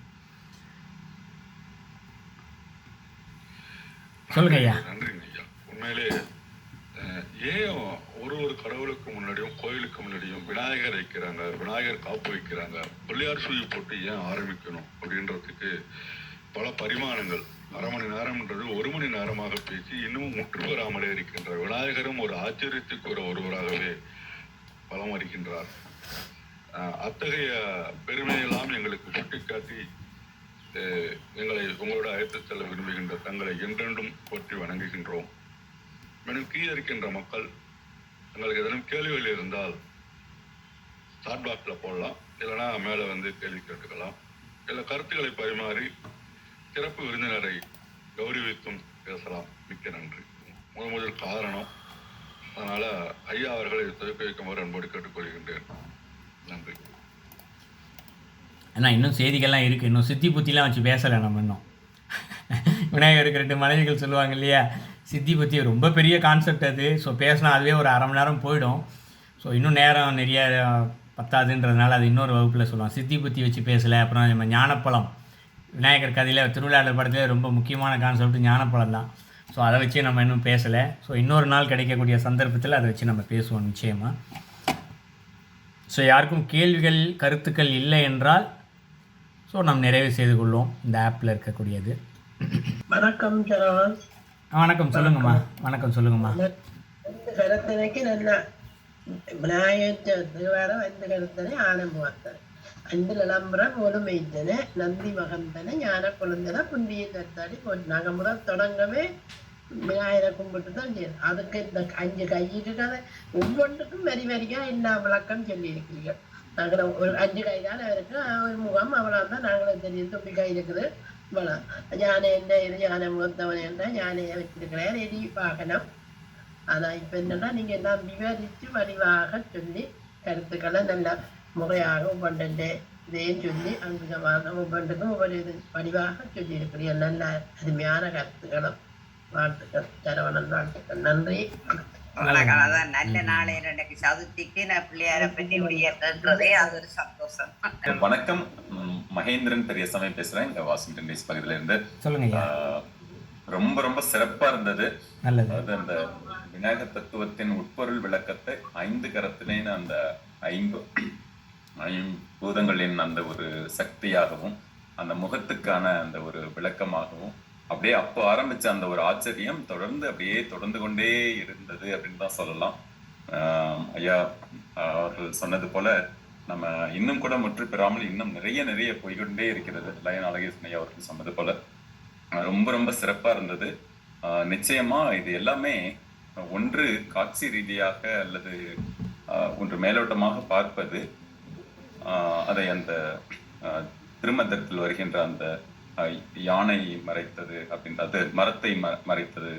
சொல்லுங்க ஐயா. நன்றிங்க ஐயா. உண்மையிலே ஏன் ஒரு கடவுளுக்கு முன்னாடியும் கோயிலுக்கு முன்னாடியும் விநாயகர் வைக்கிறாங்க, விநாயகர் காப்பு வைக்கிறாங்க, பிள்ளையார் சுழி போட்டு ஏன் ஆரம்பிக்கணும் அப்படின்றதுக்கு பல பரிமாணங்கள். அரை மணி நேரம்ன்றது 1 மணி நேரமாக பேசி இன்னமும் முற்று பெறாமலே இருக்கின்ற விநாயகரும் ஒரு ஆச்சரியத்துக்கு ஒருவராகவே பலம் வருகின்றார். அத்தகைய பெருமையெல்லாம் எங்களுக்கு சுட்டிக்காட்டி எங்களை உங்களோட அழைத்து செல்ல விரும்புகின்ற தங்களை என்றென்றும் போற்றி வணங்குகின்றோம். மேலும் கீழே இருக்கின்ற மக்கள் எங்களுக்கு எதனும் கேள்விகள் இருந்தால் சாட் பாக்ஸில் போடலாம், இல்லைனா மேலே வந்து கேள்வி கேட்டுக்கலாம். இல்லை கருத்துக்களை பரிமாறி சிறப்பு விருந்தினரை கௌரவித்தும் பேசலாம். மிக்க நன்றி. முதல் காரணம். அதனால் ஐயா அவர்களை துவக்கி வைக்குமாறு அன்போடு கேட்டுக்கொள்கின்றேன். நன்றி. ஏன்னா இன்னும் செய்திகள்லாம் இருக்குது, இன்னும் சித்தி புத்திலாம் வச்சு பேசலை நம்ம. இன்னும் விநாயகருக்கு 2 மனைவிகள் சொல்லுவாங்க இல்லையா, சித்தி புத்தி ரொம்ப பெரிய கான்செப்ட் அது. ஸோ பேசினா அதுவே ஒரு அரை மணி நேரம் போயிடும். ஸோ இன்னும் நேரம் நிறைய பத்தாதுன்றதுனால அது இன்னொரு வகுப்பில் சொல்லுவோம். சித்தி புத்தி வச்சு பேசலை. அப்புறம் நம்ம ஞானப்பழம், விநாயகர் கதையில் திருவிழாவில் படத்தில் ரொம்ப முக்கியமான கான்செப்ட் ஞானப்பழம் தான். ஸோ அதை வச்சு நம்ம இன்னும் பேசலை. ஸோ இன்னொரு நாள் கிடைக்கக்கூடிய சந்தர்ப்பத்தில் அதை வச்சு நம்ம பேசுவோம் நிச்சயமாக. ஸோ யாருக்கும் கேள்விகள் கருத்துக்கள் இல்லை என்றால் ஸோ நாம் நிறைவு செய்து கொள்வோம் இந்த ஆப்பில் இருக்கக்கூடியது. வணக்கம் சரவணன். வணக்கம் சொல்லுங்கம்மா. வணக்கம் சொல்லுங்கம்மா. இந்த கருத்தனைக்கு நல்ல விநாயகர் திருவாரம் இந்த கருத்தனை ஆனம்புவத்தனை அன்பு விளம்பரம் ஒழுமைத்தனை நந்தி மகந்தனை ஞான குழந்தனை புந்திய தத்தாடி போட்டு நாங்கள் முதல் தொடங்கவே விநாயகரை கும்பிட்டு தான் செய்யணும். அதுக்கு இந்த 5 கையிட்டு ஒவ்வொன்றுக்கும் வரிவரியா எல்லா விளக்கம் சொல்லி இருக்கிறீர்கள். நாங்கள் ஒரு 5 கை தான் இருக்கு, ஒரு முகம் அவ்வளோ தான் நாங்களும் தெரியும். தொப்பி கை இருக்குது இவ்வளோ. யானை என்ன இது யானை முகத்தவன் என்ன யானையை வச்சிருக்கிறேன் எரி வாகனம். ஆனால் இப்போ என்னன்னா நீங்கள் எல்லாம் விவரித்து வடிவாக சொல்லி கருத்துக்களை நல்ல முறையாக ஒவ்வொன்றை இதையும் சொல்லி அங்குமான ஒவ்வொன்றுக்கும் ஒவ்வொரு இது வடிவாக சொல்லி இருக்கிறீர்கள். நல்ல அருமையான கருத்துக்களும் வாழ்த்துக்கள் சரவணன். வாழ்த்துக்கள். நன்றி. வணக்கம். அதான் நல்ல நாளே எனக்கு சதுர்த்திக்கு நான் பிள்ளையாரை பற்றி கேட்கறதே அது ஒரு சந்தோஷம். வணக்கம். மகேந்திரன் பெரியசாமி பேசுறேன், இங்க வாஷிங்டன் டிசி பகுதியில இருந்து. சொல்லுங்க. ரொம்ப ரொம்ப சிறப்பா இருந்தது. அதாவது அந்த விநாயகர் தத்துவத்தின் உட்பொருள் விளக்கத்தை 5 கரத்திலேன்னு அந்த 5 பூதங்களின் அந்த ஒரு சக்தியாகவும் அந்த முகத்துக்கான அந்த ஒரு விளக்கமாகவும் அப்படியே அப்போ ஆரம்பிச்ச அந்த ஒரு ஆச்சரியம் தொடர்ந்து அப்படியே தொடர்ந்து கொண்டே இருந்தது அப்படின்னு தான் சொல்லலாம். ஐயா அவர்கள் சொன்னது போல நம்ம இன்னும் கூட முற்று பெறாமல் இன்னும் நிறைய போய்கொண்டே இருக்கிறது. லயன் அழகேசன் ஐயா அவர்கள் சொன்னது போல ரொம்ப ரொம்ப சிறப்பா இருந்தது. நிச்சயமா இது எல்லாமே ஒன்று காட்சி ரீதியாக அல்லது ஒன்று மேலோட்டமாக பார்ப்பது, அதை அந்த திருமந்தத்தில் வருகின்ற அந்த யானை மறைத்தது அப்படின்றது, மரத்தை மறைத்தது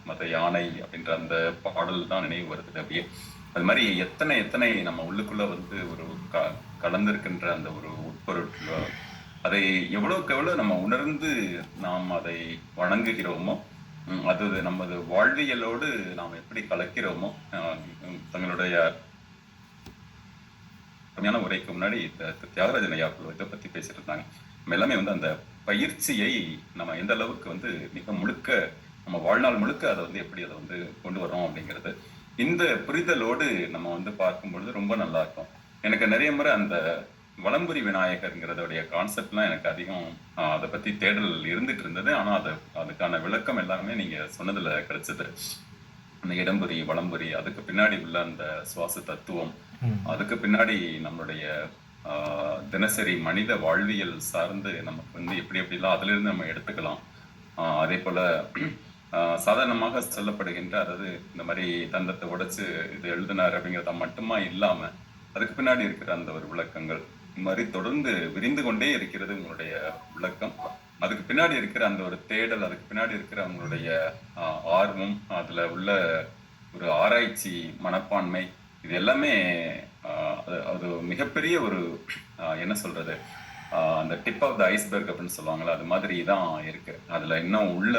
மத யானை அப்படின்ற அந்த பாடல் தான் நினைவு வருது. அப்படியே அது மாதிரி எத்தனை நம்ம உள்ளுக்குள்ள வந்து ஒரு கலந்திருக்கின்ற அந்த ஒரு உட்பொருள், அதை எவ்வளவுக்கு எவ்வளவு நம்ம உணர்ந்து நாம் அதை வணங்குகிறோமோ, அது நமது வாழ்வியலோடு நாம் எப்படி கலக்கிறோமோ. தங்களுடைய உரைக்கு முன்னாடி தியாகராஜன் ஐயா இதை பத்தி பேசிட்டு இருந்தாங்க. நம்ம எல்லாமே வந்து அந்த பயிற்சியை நம்ம எந்த அளவுக்கு வந்து மிக முழுக்க நம்ம வாழ்நாள் முழுக்க அதை வந்து எப்படி அதை வந்து கொண்டு வரோம் அப்படிங்கிறது இந்த புரிதலோடு நம்ம வந்து பார்க்கும் பொழுது ரொம்ப நல்லா இருக்கும். எனக்கு நிறைய முறை அந்த வலம்புரி விநாயகருங்கிறதோடைய கான்செப்ட்லாம் எனக்கு அதிகம் அதை பத்தி தேடல் இருந்துட்டு இருந்தது. ஆனா அதுக்கான விளக்கம் எல்லாமே நீங்க சொன்னதுல கிடைச்சது. அந்த இடம்புரி வலம்புரி, அதுக்கு பின்னாடி உள்ள அந்த சுவாச தத்துவம், அதுக்கு பின்னாடி நம்மளுடைய தினசரி மனித வாழ்வியல் சார்ந்து நமக்கு வந்து எப்படிலாம் அதுல இருந்து நம்ம எடுத்துக்கலாம். அதே போல சாதாரணமாக சொல்லப்படுகின்ற, அதாவது இந்த மாதிரி தந்தத்தை உடைச்சு இது எழுதினார் அப்படிங்கிறத மட்டுமா இல்லாம அதுக்கு பின்னாடி இருக்கிற அந்த ஒரு விளக்கங்கள் இந்த மாதிரி தொடர்ந்து விரிந்து கொண்டே இருக்கிறது உங்களுடைய விளக்கம். அதுக்கு பின்னாடி இருக்கிற அந்த ஒரு தேடல், அதுக்கு பின்னாடி இருக்கிற அவங்களுடைய ஆர்வம், அதுல உள்ள ஒரு ஆராய்ச்சி மனப்பான்மை, இது எல்லாமே அது மிகப்பெரிய ஒரு என்ன சொல்றது, அந்த டிப் ஆஃப் த ஐஸ்பர்க் அப்படின்னு சொல்லுவாங்கல்ல, அது மாதிரி தான் இருக்கு. அதுல இன்னும் உள்ள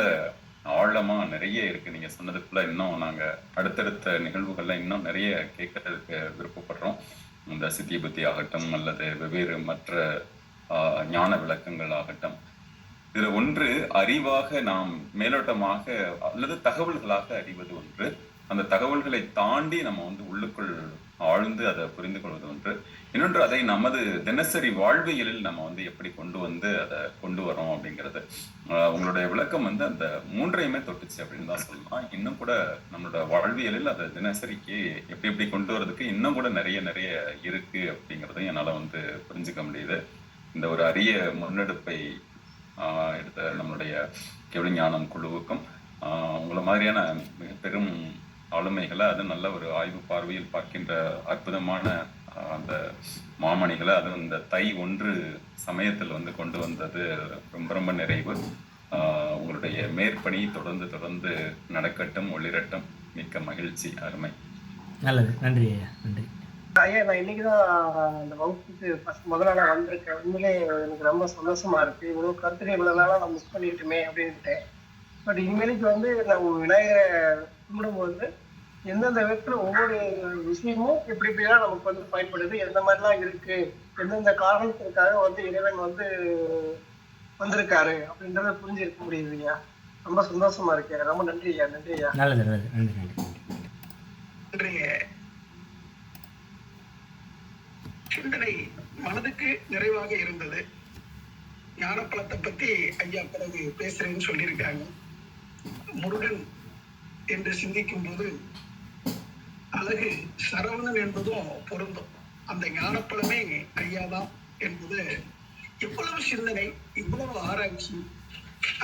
ஆழமா நிறைய இருக்கு. நீங்க சொன்னதுக்குள்ள இன்னும் நாங்க அடுத்தடுத்த நிகழ்வுகள்ல இன்னும் நிறைய கேட்கறதுக்கு விருப்பப்படுறோம். இந்த சித்திய புத்தி ஆகட்டும் அல்லது வெவ்வேறு மற்ற ஞான விளக்கங்கள் ஆகட்டும். இதுல ஒன்று அறிவாக நாம் மேலோட்டமாக அல்லது தகவல்களாக அறிவது ஒன்று, அந்த தகவல்களை தாண்டி நம்ம உள்ளுக்குள் ஆழ்ந்து அதை புரிந்து கொள்வது ஒன்று. இன்னொன்று, அதை நமது தினசரி வாழ்வியலில் நம்ம எப்படி அதை கொண்டு வரோம் அப்படிங்கிறது. உங்களுடைய விளக்கம் அந்த மூன்றையுமே தொட்டுச்சு அப்படின்னு தான் சொல்லலாம். இன்னும் கூட நம்மளோட வாழ்வியலில் அதை தினசரிக்கு எப்படி கொண்டு வரதுக்கு இன்னும் கூட நிறைய நிறைய இருக்கு அப்படிங்கிறதையும் என்னால புரிஞ்சுக்க முடியுது. இந்த ஒரு அரிய முன்னெடுப்பை எடுத்த நம்மளுடைய கெவிஞானம் குழுவுக்கும் உங்களை மாதிரியான மிக பெரும் ஆளுமைகளை, அது நல்ல ஒரு ஆய்வு பார்வையில் பார்க்கின்ற அற்புதமான அந்த மாமணிகளை, அது இந்த தை 1 சமயத்தில் கொண்டு வந்தது ரொம்ப ரொம்ப நிறைவு. உங்களுடைய மேற்பணி தொடர்ந்து தொடர்ந்து நடக்கட்டும், ஒளிரட்டும். மிக்க மகிழ்ச்சி. அருமை. நல்லது. நன்றி ஐயா. நன்றி ஐயா. நான் இன்னைக்குதான் அந்த வகுப்புக்கு முதல் நாளா வந்திருக்கேன். உண்மையிலே எனக்கு ரொம்ப சந்தோஷமா இருக்கு. இவ்வளவு கருத்துக்கள் இவ்வளவு நாளா நான் மிஸ் பண்ணிட்டுமே அப்படின்ட்டு. பட் இனிமேலுக்கு நான் விநாயகரை கும்பிடும்போது எந்தெந்த விதத்துல ஒவ்வொரு விஷயமும் எப்படி எப்படிலாம் நமக்கு பயன்படுது, எந்த மாதிரிலாம் இருக்கு, எந்தெந்த காரணத்திற்காக இறைவன் வந்திருக்காரு அப்படின்றத புரிஞ்சிருக்க முடியுது ஐயா. ரொம்ப சந்தோஷமா இருக்கு. ரொம்ப நன்றி ஐயா. நன்றி ஐயா. நல்லது நல்லது. நன்றி நன்றி நன்றிங்க. சிந்தனை மனதுக்கு நிறைவாக இருந்தது. ஞானப்பழத்தை பத்தி ஐயா பிறகு பேசுறேன்னு சொல்லியிருக்காங்க. முருகன் என்று சிந்திக்கும் போது அழகு சரவணன் என்பதும் பொருந்தும். அந்த ஞானப்பழமே ஐயாதான் என்பது இவ்வளவு சிந்தனை, இவ்வளவு ஆராய்ச்சி.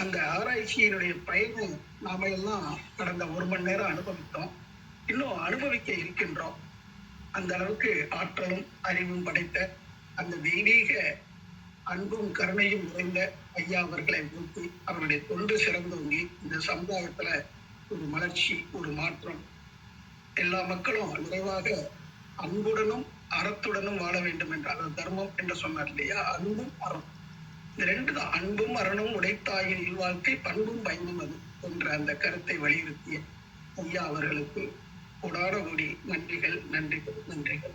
அந்த ஆராய்ச்சியினுடைய பயனை நாம எல்லாம் கடந்த 1 மணி நேரம் அனுபவித்தோம், இன்னும் அனுபவிக்க இருக்கின்றோம். அந்த அளவுக்கு ஆற்றலும் அறிவும் படைத்த அந்த தெய்வீக அன்பும் கருணையும் நிறைந்த ஐயா அவர்களை ஊட்டி அவருடைய தொண்டு சிறந்தோங்கி இந்த சமுதாயத்துல ஒரு மலர்ச்சி, ஒரு மாற்றம், எல்லா மக்களும் நிறைவாக அன்புடனும் அறத்துடனும் வாழ வேண்டும் என்றால் தர்மம் என்று சொன்னார் இல்லையா, அன்பும் அறம், இந்த 2 தான். அன்பும் அறனும் உடைத்தாயின் இல்வாழ்க்கை பண்பும் பயனும் அது என்ற அந்த கருத்தை வலியுறுத்திய ஐயா அவர்களுக்கு கொடான கோடி நன்றிகள், நன்றிகள், நன்றிகள்.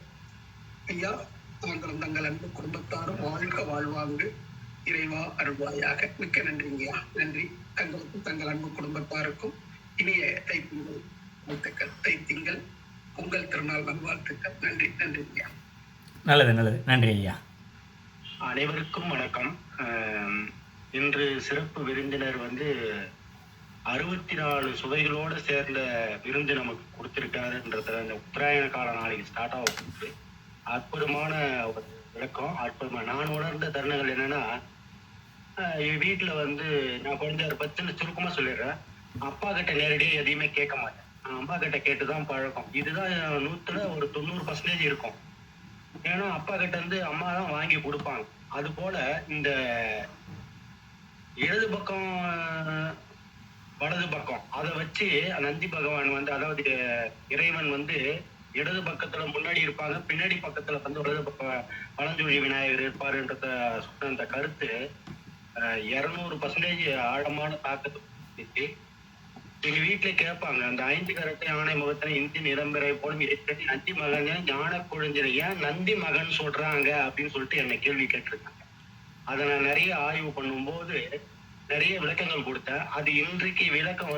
ஐயா, தாங்களும் தங்கள் அன்பு குடும்பத்தாரும் வாழ்க வாழ்வாங்கு இறைவா அருள்வாயாக. மிக்க நன்றிங்கய்யா. நன்றி. தங்களுக்கும் தங்கள் அன்பு குடும்பத்தாருக்கும் இனிய தைத்திங்கள் வாழ்த்துக்கள். தைத்திங்கள் பொங்கல் திருநாள் நல்வாழ்த்துக்கள். நன்றி. நன்றிங்கய்யா. நல்லது நல்லது. நன்றி ஐயா. அனைவருக்கும் வணக்கம். இன்று சிறப்பு விருந்தினர் 64 சுவைகளோடு சேர்ந்த விருந்து நமக்கு கொடுத்திருக்காருன்றத இந்த உத்தராயண கால நாளைக்கு ஸ்டார்ட் ஆகுது. அற்புதமான ஒரு விளக்கம், அற்புதமாக நான் உணர்ந்த தருணங்கள் என்னன்னா, வீட்டில் நான் கொஞ்சம் பத்தின சுருக்கமாக சொல்லிடுறேன். அப்பா கிட்ட நேரடியாக எதையுமே கேட்க மாட்டேன். அம்மா கிட்ட கேட்டுதான் பழக்கம். இதுதான் 100ல் ஒரு 90% இருக்கும். ஏன்னா அப்பா கிட்ட அம்மா தான் வாங்கி கொடுப்பாங்க. அது போல இந்த இடது பக்கம் வலது பக்கம் அதை வச்சு நந்தி பகவான் அதாவது இறைவன் இடது பக்கத்துல முன்னாடி இருப்பாங்க, பின்னாடி பக்கத்துல வலது பக்கம் பழஞ்சொழி விநாயகர் இருப்பாருன்றத சொன்ன அந்த கருத்து 200% ஆழமான தாக்கத்தை எங்க வீட்டுல கேட்பாங்க. அந்த 5 கரத்தை ஆணை முகத்தின இந்தி நிரம்பரை போலும் நந்தி மகன் ஞான குழந்தை ஏன் நந்தி மகன் சொல்றாங்க அப்படின்னு சொல்லிட்டு என்னை கேள்வி கேட்டிருக்காங்க. அதை நான் நிறைய ஆய்வு பண்ணும்போது நிறைய விளக்கங்கள் கொடுத்தேன். அது இன்றைக்கு விளக்கம்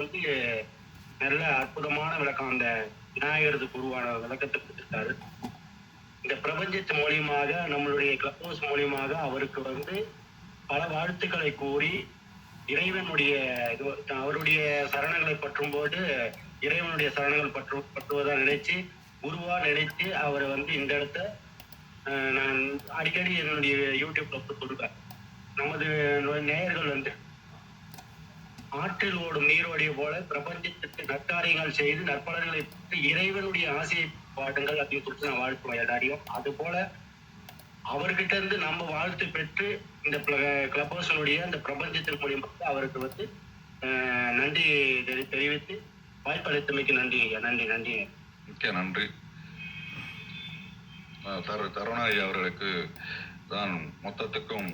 நல்ல அற்புதமான விளக்கம். அந்த விநாயகருக்கு உருவான விளக்கத்தை கொடுத்துருக்காரு. இந்த பிரபஞ்சத்து மூலியமாக, நம்மளுடைய கிளப் ஹவுஸ் மூலியமாக அவருக்கு பல வாழ்த்துக்களை கூறி இறைவனுடைய அவருடைய சரணங்களை பற்றும் போது இறைவனுடைய சரணங்கள் பற்றுவதா நினைச்சு குருவா நினைச்சு அவர் இந்த இடத்த நான் அடிக்கடி என்னுடைய யூடியூப்ல சொல்லுவேன். நமது நேயர்கள் ஆற்றில் ஓடும் நீரோடைய போல பிரபஞ்சத்துக்கு நற்காரியங்கள் செய்து நற்பலன்களை பெற்று இறைவனுடைய ஆசையை பாடுங்கள் அப்படின்னு சொல்லிட்டு நான் வாழ்த்துவேன் எல்லாரையும். அது போல அவர்கிட்ட இருந்து நம்ம வாழ்த்து பெற்று இந்த கிளப் ஹவுஸனுடைய அந்த பிரபஞ்சத்தின் மூலியமாக அவருக்கு வந்து நன்றி தெரிவித்து வாய்ப்பளித்தமைக்கு நன்றி ஐயா. நன்றி நன்றி. மிக்க நன்றி. தருணாய் அவர்களுக்கு தான் மொத்தத்துக்கும்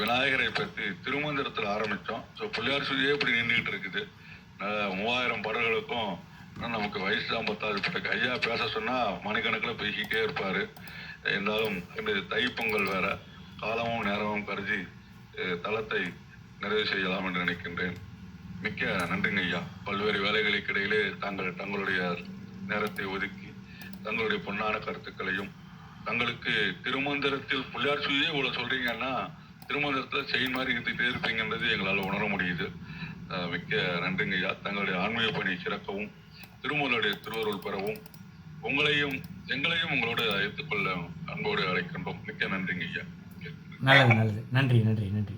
விநாயகரை பற்றி திருமந்திரத்தில் ஆரம்பித்தோம். ஸோ பிள்ளையார் சுதியே இப்படி நின்றுகிட்டு இருக்குது. 3000 பாடல்களுக்கும் நமக்கு வயசு தான் 10வது ஐயா பேச சொன்னால் மணிக்கணக்கில் பேசிக்கிட்டே இருப்பார். இருந்தாலும் இந்த தைப்பொங்கல் வேற காலமும் நேரமும் கருதி தளத்தை நிறைவு செய்யலாம் என்று நினைக்கின்றேன். மிக்க நன்றிங்க ஐயா. பல்வேறு வேலைகளுக்கு இடையிலே தங்களுடைய நேரத்தை ஒதுக்கி தங்களுடைய பொன்னான கருத்துக்களையும் தங்களுக்கு திருமந்திரத்தில் பிள்ளையார் சுதியே இவ்வளவு சொல்றீங்கன்னா திருமந்திரத்தில் செயின் மாதிரி இருந்துகிட்டே இருப்பீங்கன்றது எங்களால் உணர முடியுது. மிக்க நன்றிங்க ஐயா. தங்களுடைய ஆன்மீக பணி சிறக்கவும் திருமூலருடைய திருவருள் பெறவும் உங்களையும் எங்களையும் உங்களோட ஏற்றுக்கொள்ள அன்போடு அழைக்கின்றோம். மிக்க நன்றிங்க ஐயா. நல்லது நல்லது. நன்றி நன்றி நன்றி.